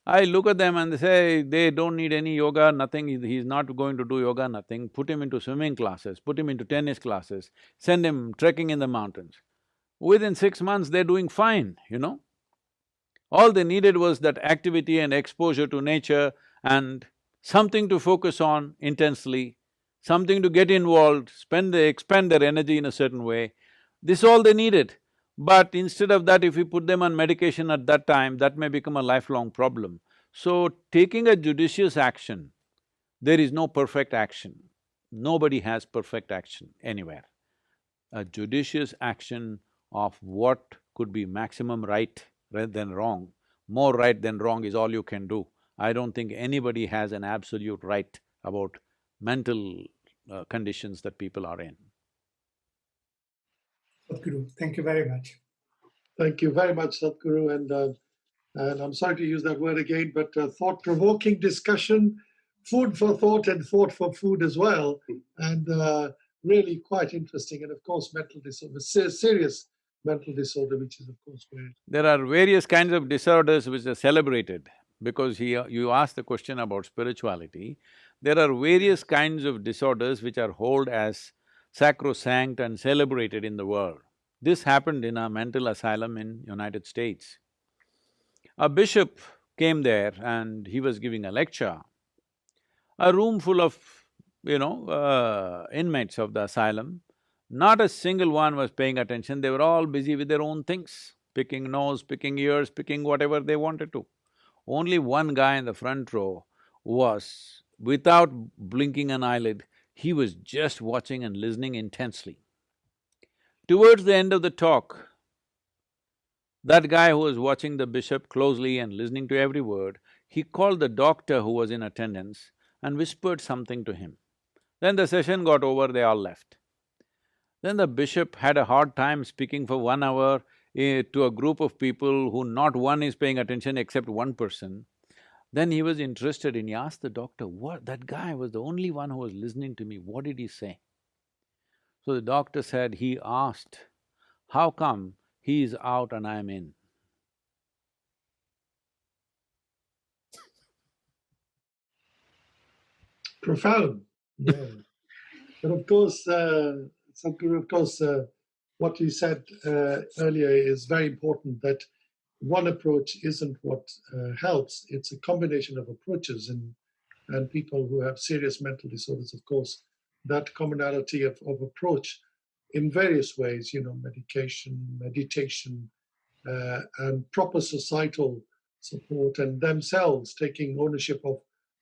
I look at them and they say they don't need any yoga, nothing, he's not going to do yoga, nothing. Put him into swimming classes, put him into tennis classes, send him trekking in the mountains. Within 6 months, they're doing fine, you know. All they needed was that activity and exposure to nature and something to focus on intensely, something to get involved, expend their energy in a certain way. This is all they needed. But instead of that, if we put them on medication at that time, that may become a lifelong problem. So, taking a judicious action, there is no perfect action. Nobody has perfect action anywhere. A judicious action of what could be maximum right rather than wrong, more right than wrong is all you can do. I don't think anybody has an absolute right about mental conditions that people are in. Sadhguru, thank you very much. Thank you very much, Sadhguru. And I'm sorry to use that word again, but thought-provoking discussion, food for thought and thought for food as well, and really quite interesting. And of course, mental disorder, serious mental disorder, which is of course where… There are various kinds of disorders which are celebrated, because you asked the question about spirituality. There are various kinds of disorders which are held as sacrosanct and celebrated in the world. This happened in a mental asylum in United States. A bishop came there and he was giving a lecture. A room full of, inmates of the asylum, not a single one was paying attention, they were all busy with their own things, picking nose, picking ears, picking whatever they wanted to. Only one guy in the front row was, without blinking an eyelid, he was just watching and listening intensely. Towards the end of the talk, that guy who was watching the bishop closely and listening to every word, he called the doctor who was in attendance and whispered something to him. Then the session got over, they all left. Then the bishop had a hard time speaking for 1 hour to a group of people who not one is paying attention except one person. Then he was interested and he asked the doctor, "What… that guy was the only one who was listening to me, what did he say?" So the doctor said, he asked, "How come he is out and I am in?" Profound, yeah. But of course, Sadhguru, of course, what you said earlier is very important, that one approach isn't what helps, it's a combination of approaches. And people who have serious mental disorders, of course, that commonality of approach in various ways, medication, meditation, and proper societal support, and themselves taking ownership of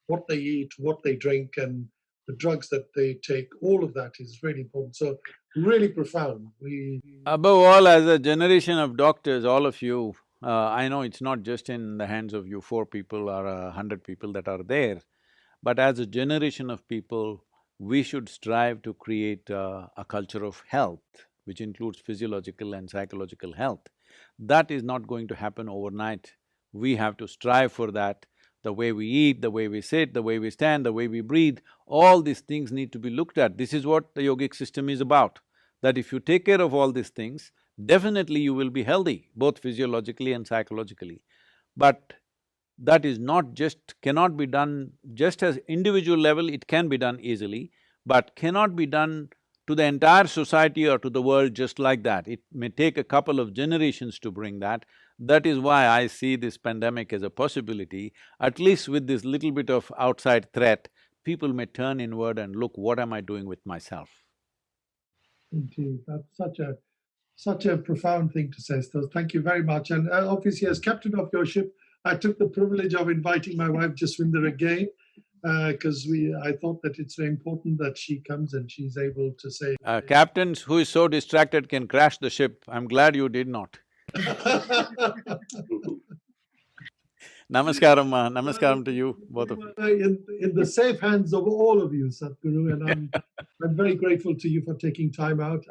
what they eat, what they drink, and the drugs that they take, all of that is really important. So really profound. Above all, as a generation of doctors, all of you, I know it's not just in the hands of you 4 people or 100 people that are there, but as a generation of people, we should strive to create a culture of health, which includes physiological and psychological health. That is not going to happen overnight. We have to strive for that. The way we eat, the way we sit, the way we stand, the way we breathe, all these things need to be looked at. This is what the yogic system is about, that if you take care of all these things, definitely you will be healthy, both physiologically and psychologically. But that is not just… cannot be done just as individual level, it can be done easily, but cannot be done to the entire society or to the world just like that. It may take a couple of generations to bring that. That is why I see this pandemic as a possibility. At least with this little bit of outside threat, people may turn inward and look, what am I doing with myself? Indeed, that's such a profound thing to say, so thank you very much. And obviously, as captain of your ship, I took the privilege of inviting my wife Jaswinder again, because I thought that it's very important that she comes and she's able to say… Captains who is so distracted can crash the ship. I'm glad you did not. Namaskaram, namaskaram to you, both of you. In the safe hands of all of you, Sadhguru, and I'm very grateful to you for taking time out.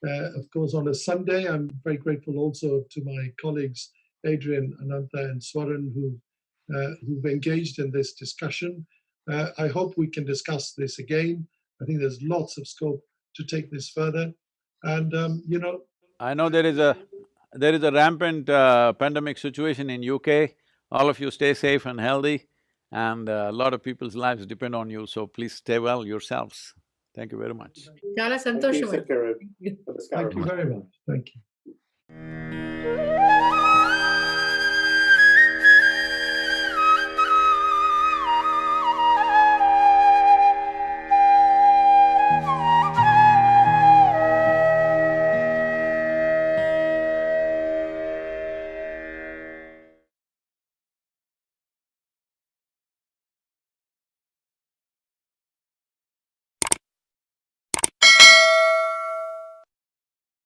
Of course, on a Sunday, I'm very grateful also to my colleagues Adrian, Ananta, and Swaran who've engaged in this discussion. I hope we can discuss this again. I think there's lots of scope to take this further, and I know there is a rampant pandemic situation in UK. All of you stay safe and healthy, and a lot of people's lives depend on you, so please stay well yourselves. Thank you very much. Chala Thank you, santosham. Sadhguru. thank you Namaskaram. very much. Thank you.